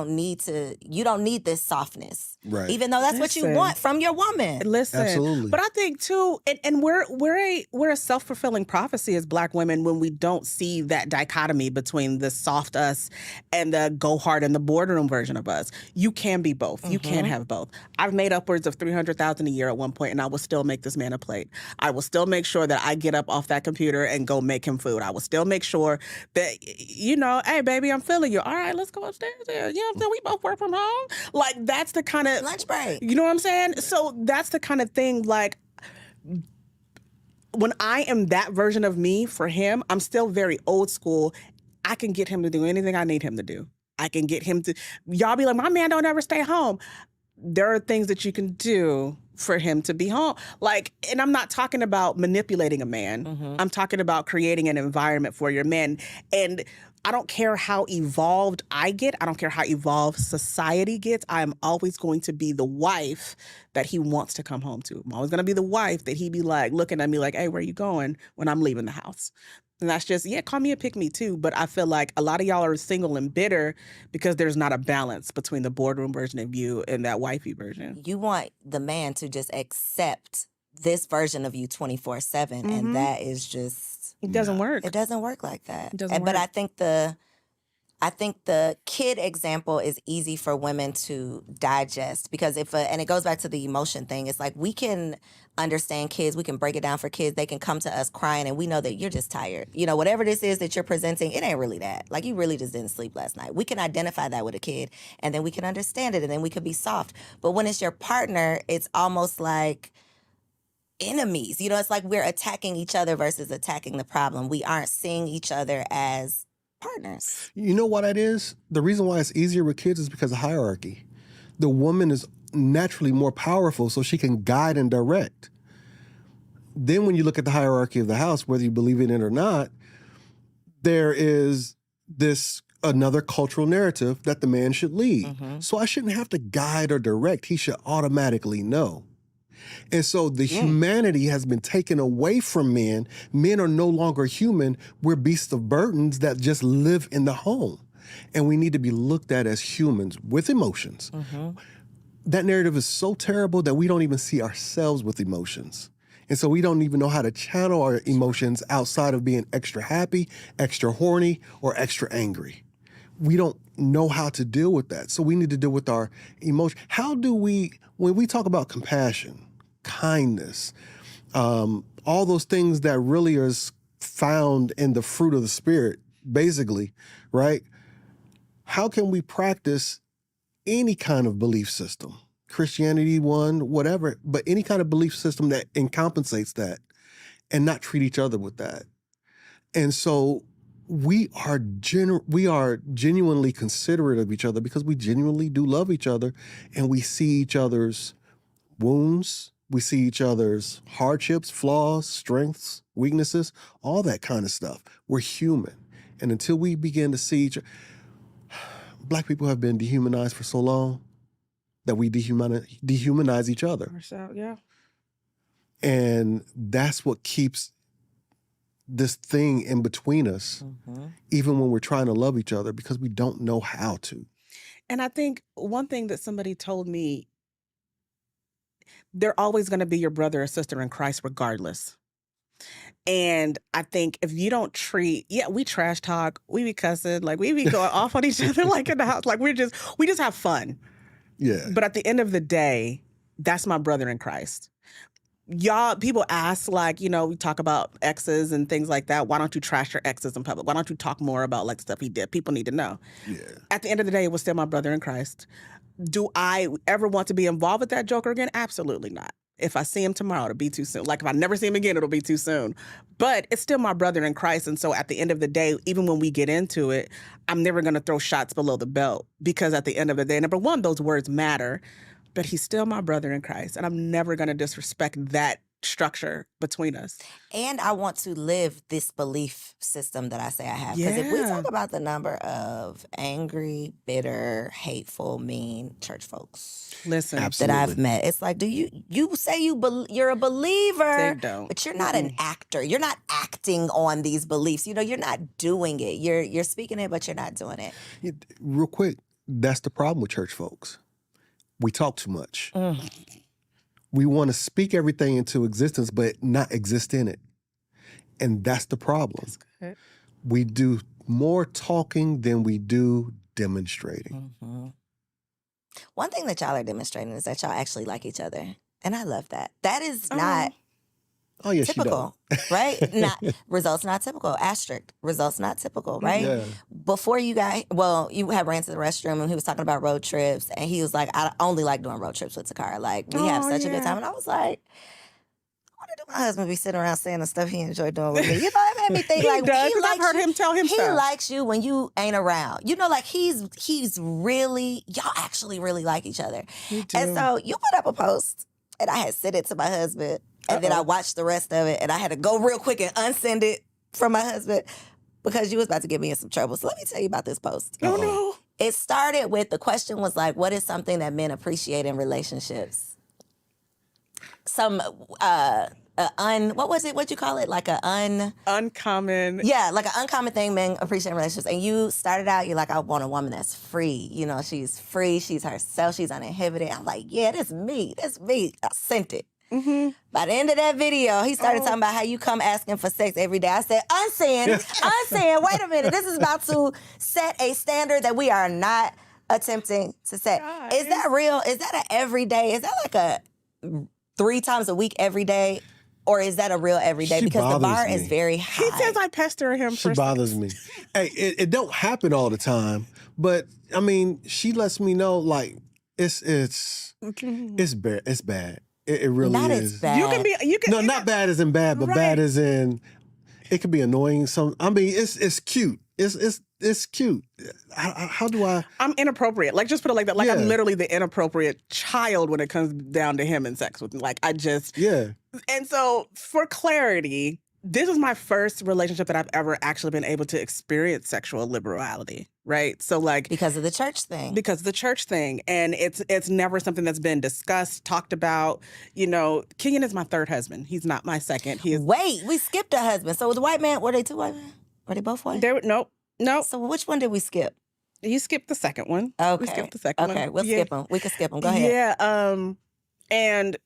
don't need this softness. Right. Even though that's what you want from your woman. Listen, Absolutely. But I think too, and we're a self-fulfilling prophecy as Black women when we don't see that dichotomy between the soft us and the go hard in the boardroom version of us. You can be both. You can have both. I've made upwards of $300,000 a year at one point, and I will still make this man a plate. I will still make sure that I get up off that computer and go make him food. I will still make sure that, hey, baby, I'm feeling you. All right, let's go upstairs there. You know what I'm saying? We both work from home. Like, that's the kind of... Lunch break. You know what I'm saying? So that's the kind of thing, like, when I am that version of me for him, I'm still very old school. I can get him to do anything I need him to do. I can get him to... Y'all be like, my man don't ever stay home. There are things that you can do for him to be home. Like, and I'm not talking about manipulating a man. I'm talking about creating an environment for your man. And I don't care how evolved I get. I don't care how evolved society gets. I'm always going to be the wife that he wants to come home to. I'm always going to be the wife that he be like, looking at me like, hey, where you going when I'm leaving the house? And that's just, call me a pick-me too. But I feel like a lot of y'all are single and bitter because there's not a balance between the boardroom version of you and that wifey version. You want the man to just accept this version of you 24/7, and that is just... It doesn't work. It doesn't work like that. It doesn't But work. I think the kid example is easy for women to digest because and it goes back to the emotion thing. It's like we can understand kids. We can break it down for kids. They can come to us crying and we know that you're just tired. Whatever this is that you're presenting, it ain't really that. Like you really just didn't sleep last night. We can identify that with a kid and then we can understand it and then we could be soft. But when it's your partner, it's almost like enemies. It's like we're attacking each other versus attacking the problem. We aren't seeing each other as partners. You know what it is? The reason why it's easier with kids is because of hierarchy. The woman is naturally more powerful, so she can guide and direct. Then when you look at the hierarchy of the house, whether you believe in it or not, there is another cultural narrative that the man should lead. So I shouldn't have to guide or direct. He should automatically know. And so the humanity has been taken away from men. Men are no longer human. We're beasts of burdens that just live in the home. And we need to be looked at as humans with emotions. That narrative is so terrible that we don't even see ourselves with emotions. And so we don't even know how to channel our emotions outside of being extra happy, extra horny, or extra angry. We don't know how to deal with that. So we need to deal with our emotion. How do we, when we talk about compassion, kindness, all those things that really are found in the fruit of the Spirit, basically, right? How can we practice any kind of belief system? Christianity, one, whatever, but any kind of belief system that compensates that and not treat each other with that. And so we are genuinely considerate of each other because we genuinely do love each other, and we see each other's wounds, we see each other's hardships, flaws, strengths, weaknesses, all that kind of stuff. We're human. And until we begin to see each other, Black people have been dehumanized for so long that we dehumanize each other. Yeah. And that's what keeps this thing in between us, even when we're trying to love each other, because we don't know how to. And I think one thing that somebody told me, they're always going to be your brother or sister in Christ regardless. And I think if you don't we trash talk, we be cussing, like we be going off on each other like in the house, like we just have fun. Yeah. But at the end of the day, that's my brother in Christ. Y'all, people ask, like, you know, we talk about exes and things like that. Why don't you trash your exes in public? Why don't you talk more about like stuff he did? People need to know. Yeah. At the end of the day, it was still my brother in Christ. Do I ever want to be involved with that joker again? Absolutely not. If I see him tomorrow, it'll be too soon. Like if I never see him again, it'll be too soon. But it's still my brother in Christ. And so at the end of the day, even when we get into it, I'm never going to throw shots below the belt, because at the end of the day, number one, those words matter, but he's still my brother in Christ. And I'm never going to disrespect that structure between us. And I want to live this belief system that I say I have. Because if we Yeah. talk about the number of angry, bitter, hateful, mean church folks Listen, Absolutely. that I've met, it's like, do you say you're a believer, They don't. but you're not an actor. You're not acting on these beliefs. You know, you're not doing it. You're speaking it, but you're not doing it. Real quick, that's the problem with church folks. We talk too much. We want to speak everything into existence, but not exist in it. And that's the problem. good. We do more talking than we do demonstrating. One thing that y'all are demonstrating is that y'all actually like each other. And I love that. That is not Oh, yes, typical, right? Results not typical. Asterisk. Results not typical, right? Yeah. Before you had ran to the restroom and he was talking about road trips, and he was like, I only like doing road trips with Takara. Like, we have such a good time. And I was like, why did my husband be sitting around saying the stuff he enjoyed doing with me? You know, it made me think He like does, he 'cause I've likes heard you. him tell him He stuff. likes you when you ain't around. You know, like he's really, y'all actually really like each other. We do. And so you put up a post, and I had sent it to my husband, and then I watched the rest of it, and I had to go real quick and unsend it from my husband because you was about to get me in some trouble. So let me tell you about this post. Oh, no. It started with, the question was like, what is something that men appreciate in relationships? What was it? What'd you call it? Like Uncommon. yeah, like an uncommon thing men appreciate in relationships. And you started out, you're like, I want a woman that's free. You know, she's free, she's herself, she's uninhibited. I'm like, yeah, that's me. I sent it. By the end of that video, he started talking about how you come asking for sex every day. I said, unsend, wait a minute. This is about to set a standard that we are not attempting to set. God. Is that real? Is that an everyday? Is that like a 3 times a week every day? Or is that a real everyday? She Because the bothers bar me. is very high. He says I pester him She for bothers me. Hey, it don't happen all the time, but I mean, she lets me know like it's bad. It's bad. It really Not is. as bad. You can No, not bad as in bad, but Right. bad as in it can be annoying. I mean, it's cute. It's cute. How do I? I'm inappropriate. Like, just put it like that. Like, Yeah. I'm literally the inappropriate child when it comes down to him and sex with me. Like, Yeah. And so, for clarity, this is my first relationship that I've ever actually been able to experience sexual liberality, right? So, like, Because of the church thing. because of the church thing, and it's never something that's been discussed, talked about. You know, Kenyon is my third husband. He's not my second. He is. Wait, we skipped a husband. So the white man, were they 2 white men? Were they both white? Nope. So which one did we skip? You skipped the second one. Okay. We skipped the second one. Okay, we'll Yeah. skip them. We can skip them. Go ahead. Yeah. And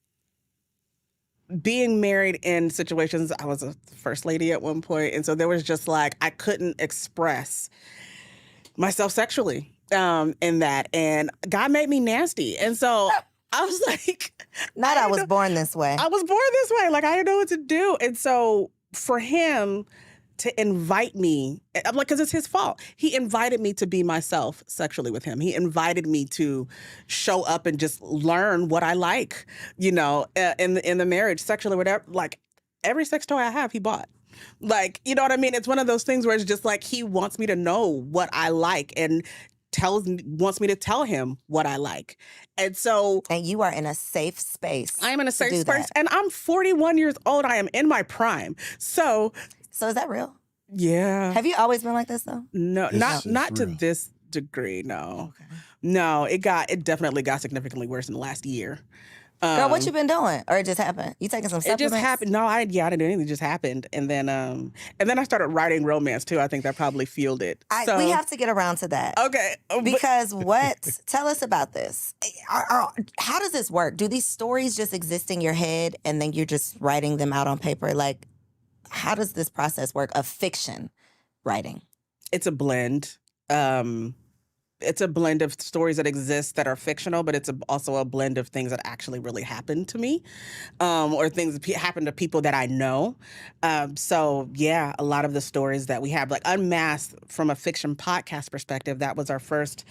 being married in situations, I was a first lady at one point, and so there was just like I couldn't express myself sexually in that, and God made me nasty, and so I was like, Not I was born this way. I was born this way, like I didn't know what to do, and so for him to invite me, I'm like, because it's his fault. He invited me to be myself sexually with him. He invited me to show up and just learn what I like, you know, in the marriage, sexually, whatever. Like every sex toy I have, he bought. Like, you know what I mean? It's one of those things where it's just like he wants me to know what I like and wants me to tell him what I like. And so And you are in a safe space. I am in a to safe do space, that. and I'm 41 years old. I am in my prime. So is that real? yeah. Have you always been like this though? No, It's not to real. this degree, no. Okay. No, it definitely got significantly worse in the last year. Girl, what you been doing? Or it just happened? You taking some It supplements? just happened. No, I didn't do anything. It just happened, and then I started writing romance too. I think that probably fueled it. We have to get around to that. Okay, Because tell us about this. How does this work? Do these stories just exist in your head and then you're just writing them out on paper? Like, how does this process work of fiction writing? It's a blend. It's a blend of stories that exist that are fictional, but it's also a blend of things that actually really happened to me, or things that happen to people that I know. So yeah, a lot of the stories that we have, like Unmasked, from a fiction podcast perspective, that was our first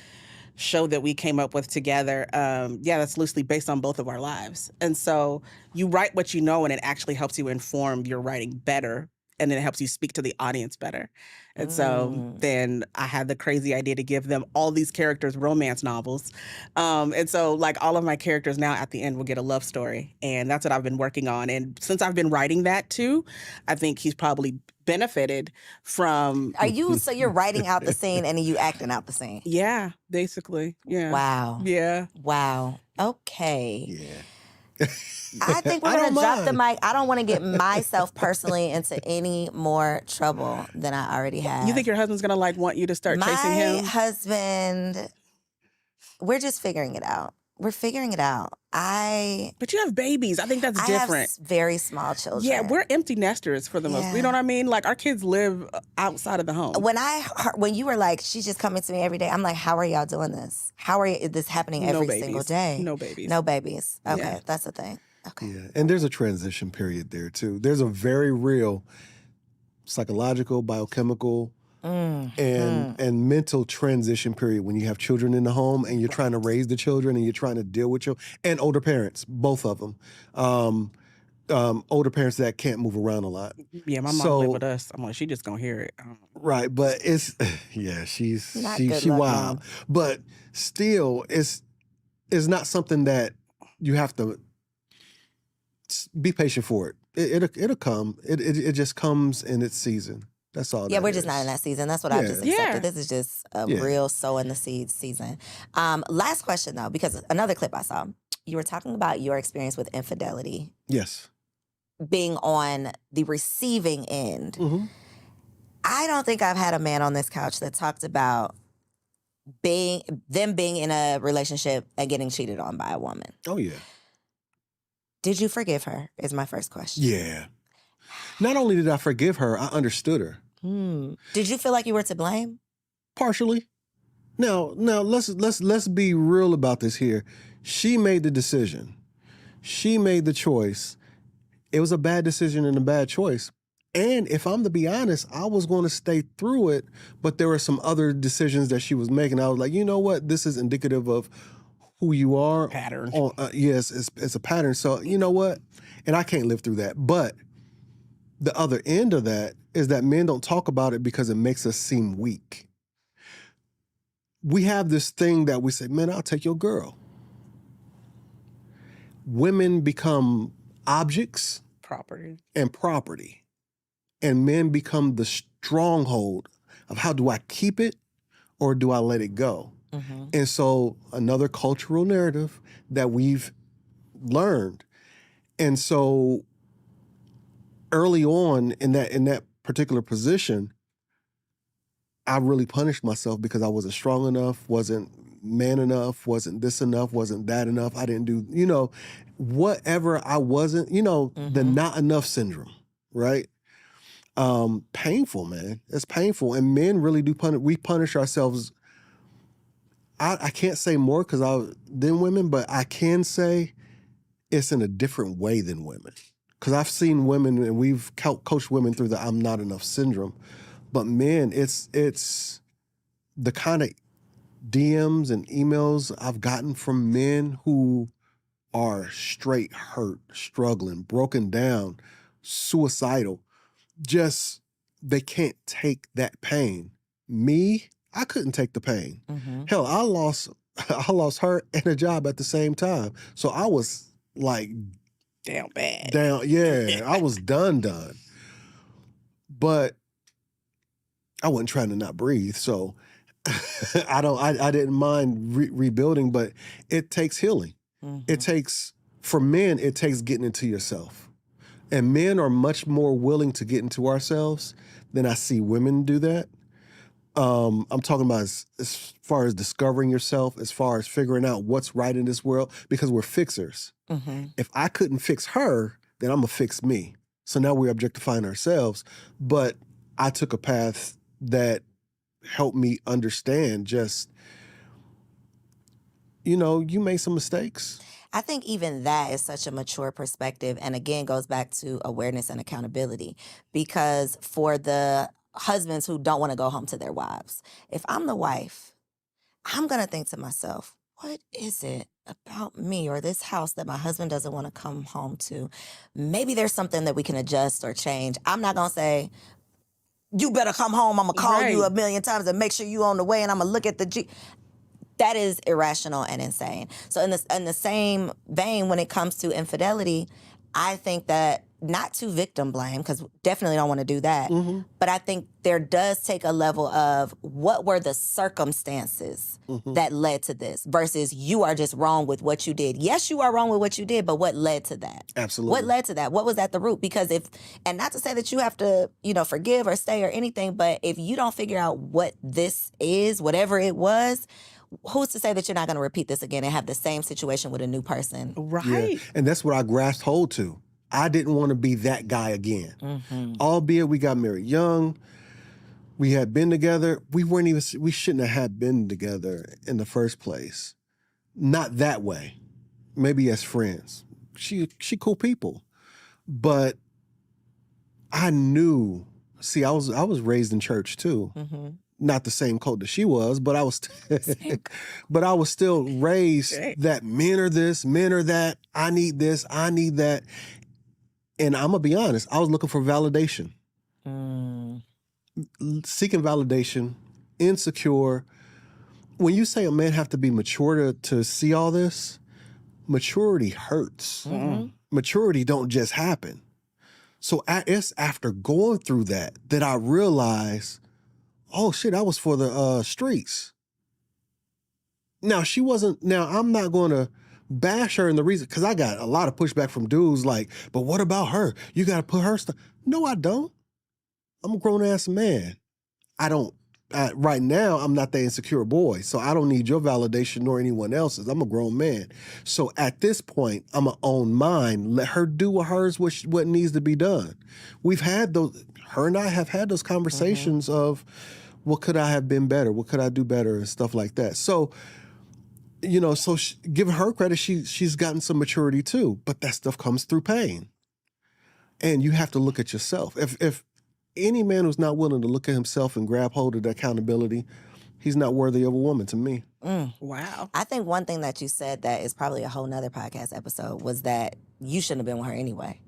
show that we came up with together. That's loosely based on both of our lives. And so you write what you know, and it actually helps you inform your writing better. And then it helps you speak to the audience better. And so then I had the crazy idea to give them all these characters romance novels. And so like all of my characters now at the end will get a love story. And that's what I've been working on. And since I've been writing that too, I think he's probably benefited from. So you're writing out the scene and then you acting out the scene? Yeah, basically. Yeah. Wow. Yeah. Wow. Okay. Yeah. I think we're going to drop the mic. I don't want to get myself personally into any more trouble than I already have. You think your husband's going to want you to start chasing him? My husband, we're just figuring it out. We're figuring it out. But you have babies. I think that's different. I have very small children. Yeah, we're empty nesters for the most. You know what I mean? Like our kids live outside of the home. When you were like, she's just coming to me every day, I'm like, how are y'all doing this? How is this happening every single day? No babies. No babies. Okay, Yeah. that's the thing. Okay. Yeah, and there's a transition period there too. There's a very real psychological, biochemical, and mental transition period when you have children in the home and you're trying to raise the children and you're trying to deal with and older parents, both of them. Older parents that can't move around a lot. Yeah, my mom lived with us. I'm like, she just gonna hear it. Right, but it's she luck, wild, Mom. but still, it's not something that you have to be patient for it. It'll come. It just comes in its season. That's all. Yeah, that we're is. just not in that season. That's what I've just accepted. Yeah. This is just a real sowing the seeds season. Last question though, because another clip I saw, you were talking about your experience with infidelity, Yes. being on the receiving end. Mm-hmm. I don't think I've had a man on this couch that talked about being in a relationship and getting cheated on by a woman. Oh yeah. Did you forgive her? Is my first question. Yeah. Not only did I forgive her, I understood her. Did you feel like you were to blame? Partially. Now let's be real about this here. She made the decision. She made the choice. It was a bad decision and a bad choice. And if I'm to be honest, I was going to stay through it, but there were some other decisions that she was making. I was like, you know what? This is indicative of who you are. Pattern. Yes, it's a pattern. So you know what? And I can't live through that. But the other end of that is that men don't talk about it because it makes us seem weak. We have this thing that we say, man, I'll take your girl. Women become objects and property. And men become the stronghold of how do I keep it or do I let it go? Mm-hmm. And so another cultural narrative that we've learned. And so early on in that particular position, I really punished myself because I wasn't strong enough, wasn't man enough, wasn't this enough, wasn't that enough. I didn't do, whatever I wasn't, the not enough syndrome, right? Painful, man. It's painful. And men really do we punish ourselves. I can't say more than women, but I can say it's in a different way than women. Because I've seen women and we've coached women through the I'm not enough syndrome. But men, it's the kind of DMs and emails I've gotten from men who are straight hurt, struggling, broken down, suicidal. just they can't take that pain. Me, I couldn't take the pain. Mm-hmm. Hell, I lost her and a job at the same time. So I was like Damn bad. down. Yeah, I was done. But I wasn't trying to not breathe. So I didn't mind rebuilding, but it takes healing. Mm-hmm. It takes, for men, it takes getting into yourself. And men are much more willing to get into ourselves than I see women do that. I'm talking about as far as discovering yourself, as far as figuring out what's right in this world, because we're fixers. Mm-hmm. If I couldn't fix her, then I'm going to fix me. So now we're objectifying ourselves. But I took a path that helped me understand just, you made some mistakes. I think even that is such a mature perspective, and again goes back to awareness and accountability. Because for the husbands who don't want to go home to their wives, if I'm the wife, I'm going to think to myself, what is it about me or this house that my husband doesn't want to come home to? Maybe there's something that we can adjust or change. I'm not going to say, you better come home. I'm going to call you a million times and make sure you on the way, and I'm going to look at the G. That is irrational and insane. So in the same vein, when it comes to infidelity, I think that not to victim blame, because definitely don't want to do that, but I think there does take a level of what were the circumstances that led to this versus you are just wrong with what you did. Yes, you are wrong with what you did, but what led to that? Absolutely. What led to that? What was at the root? Because and not to say that you have to, forgive or stay or anything, but if you don't figure out what this is, whatever it was, who's to say that you're not going to repeat this again and have the same situation with a new person? Right. Yeah. And that's what I grasped hold to. I didn't want to be that guy again. Mm-hmm. Albeit we got married young. We had been together. We shouldn't have been together in the first place. Not that way. Maybe as friends. She cool people. But I knew, see, I was raised in church too. Mm-hmm. Not the same cult that she was, but I was still raised that men are this, men are that. I need this, I need that. And I'm gonna be honest, I was looking for validation. Seeking validation, insecure. When you say a man have to be mature to see all this, maturity hurts. Mm-hmm. Maturity don't just happen. So it's after going through that I realized, oh shit, that was for the streets. Now I'm not going to bash her in the reason, because I got a lot of pushback from dudes like, but what about her? You got to put her stuff. No, I don't. I'm a grown ass man. Right now, I'm not the insecure boy, so I don't need your validation nor anyone else's. I'm a grown man. So at this point, I'm going to own mine. Let her do with hers what needs to be done. Her and I have had those conversations of, what could I have been better? What could I do better? And stuff like that. So, giving her credit, she's gotten some maturity too, but that stuff comes through pain. And you have to look at yourself. If any man who's not willing to look at himself and grab hold of the accountability, he's not worthy of a woman to me. Wow. I think one thing that you said that is probably a whole nother podcast episode was that you shouldn't have been with her anyway.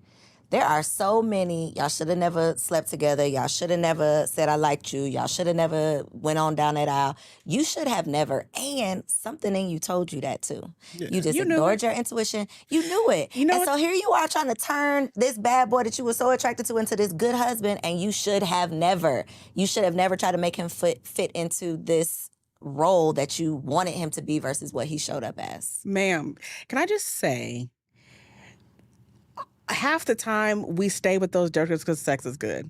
There are so many, y'all should have never slept together. Y'all should have never said I liked you. Y'all should have never went on down that aisle. You should have never. And something in you told you that too. Yeah. You just ignored your intuition. You knew it. So here you are trying to turn this bad boy that you were so attracted to into this good husband, and you should have never. You should have never tried to make him fit into this role that you wanted him to be versus what he showed up as. Ma'am, can I just say, half the time we stay with those jerks because sex is good.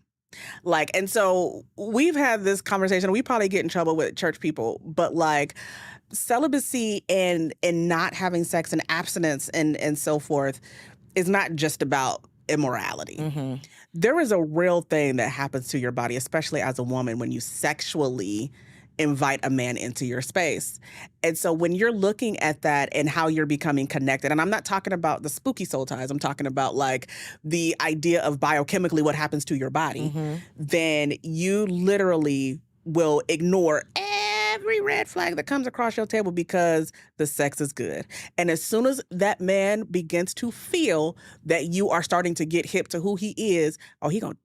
And so we've had this conversation. We probably get in trouble with church people, but celibacy and not having sex and abstinence and so forth is not just about immorality. Mm-hmm. There is a real thing that happens to your body, especially as a woman, when you sexually invite a man into your space. And so when you're looking at that and how you're becoming connected, and I'm not talking about the spooky soul ties, I'm talking about the idea of biochemically what happens to your body, then you literally will ignore every red flag that comes across your table because the sex is good. And as soon as that man begins to feel that you are starting to get hip to who he is, he gonna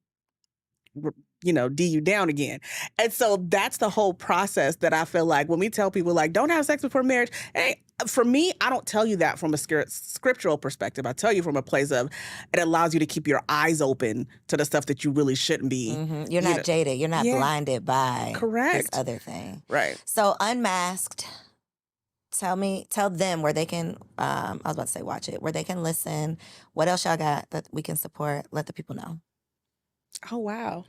D you down again. And so that's the whole process that I feel like when we tell people like, don't have sex before marriage. Hey, for me, I don't tell you that from a scriptural perspective. I tell you from a place of it allows you to keep your eyes open to the stuff that you really shouldn't be. Mm-hmm. You're not jaded. You're not blinded by this other thing. Right. So Unmasked, tell them where they can, I was about to say watch it, where they can listen. What else y'all got that we can support? Let the people know. Oh, wow.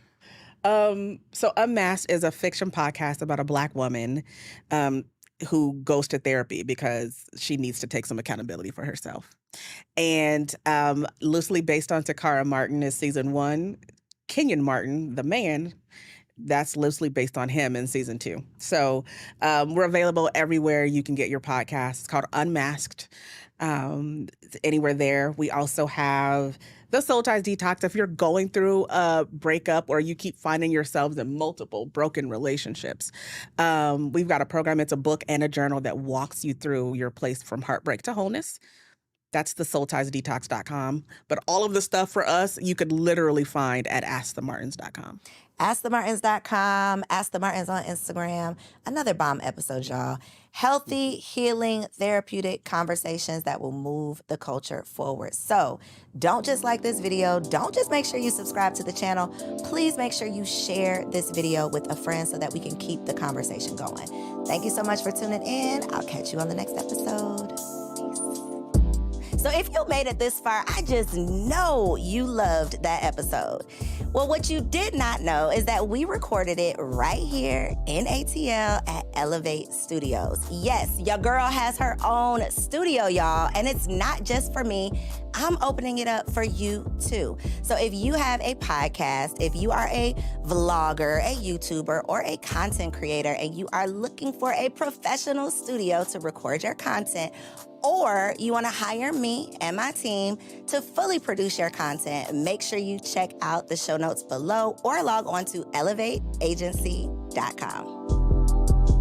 So Unmasked is a fiction podcast about a Black woman who goes to therapy because she needs to take some accountability for herself. And loosely based on Takara Martin is season 1. Kenyon Martin, the man, that's loosely based on him in season 2. So we're available everywhere you can get your podcast. It's called Unmasked. Anywhere there. We also have the Soul Ties Detox. If you're going through a breakup or you keep finding yourselves in multiple broken relationships, we've got a program. It's a book and a journal that walks you through your place from heartbreak to wholeness. That's the soultiesdetox.com. But all of the stuff for us, you could literally find at askthemartins.com. AskTheMartins.com, Ask the Martins on Instagram. Another bomb episode, y'all. Healthy, healing, therapeutic conversations that will move the culture forward. So don't just like this video. Don't just make sure you subscribe to the channel. Please make sure you share this video with a friend so that we can keep the conversation going. Thank you so much for tuning in. I'll catch you on the next episode. So if you made it this far, I just know you loved that episode. Well, what you did not know is that we recorded it right here in ATL at Elevate Studios. Yes, your girl has her own studio, y'all, and it's not just for me. I'm opening it up for you too. So if you have a podcast, if you are a vlogger, a YouTuber, or a content creator, and you are looking for a professional studio to record your content, or you want to hire me and my team to fully produce your content, make sure you check out the show notes below or log on to elevateagency.com.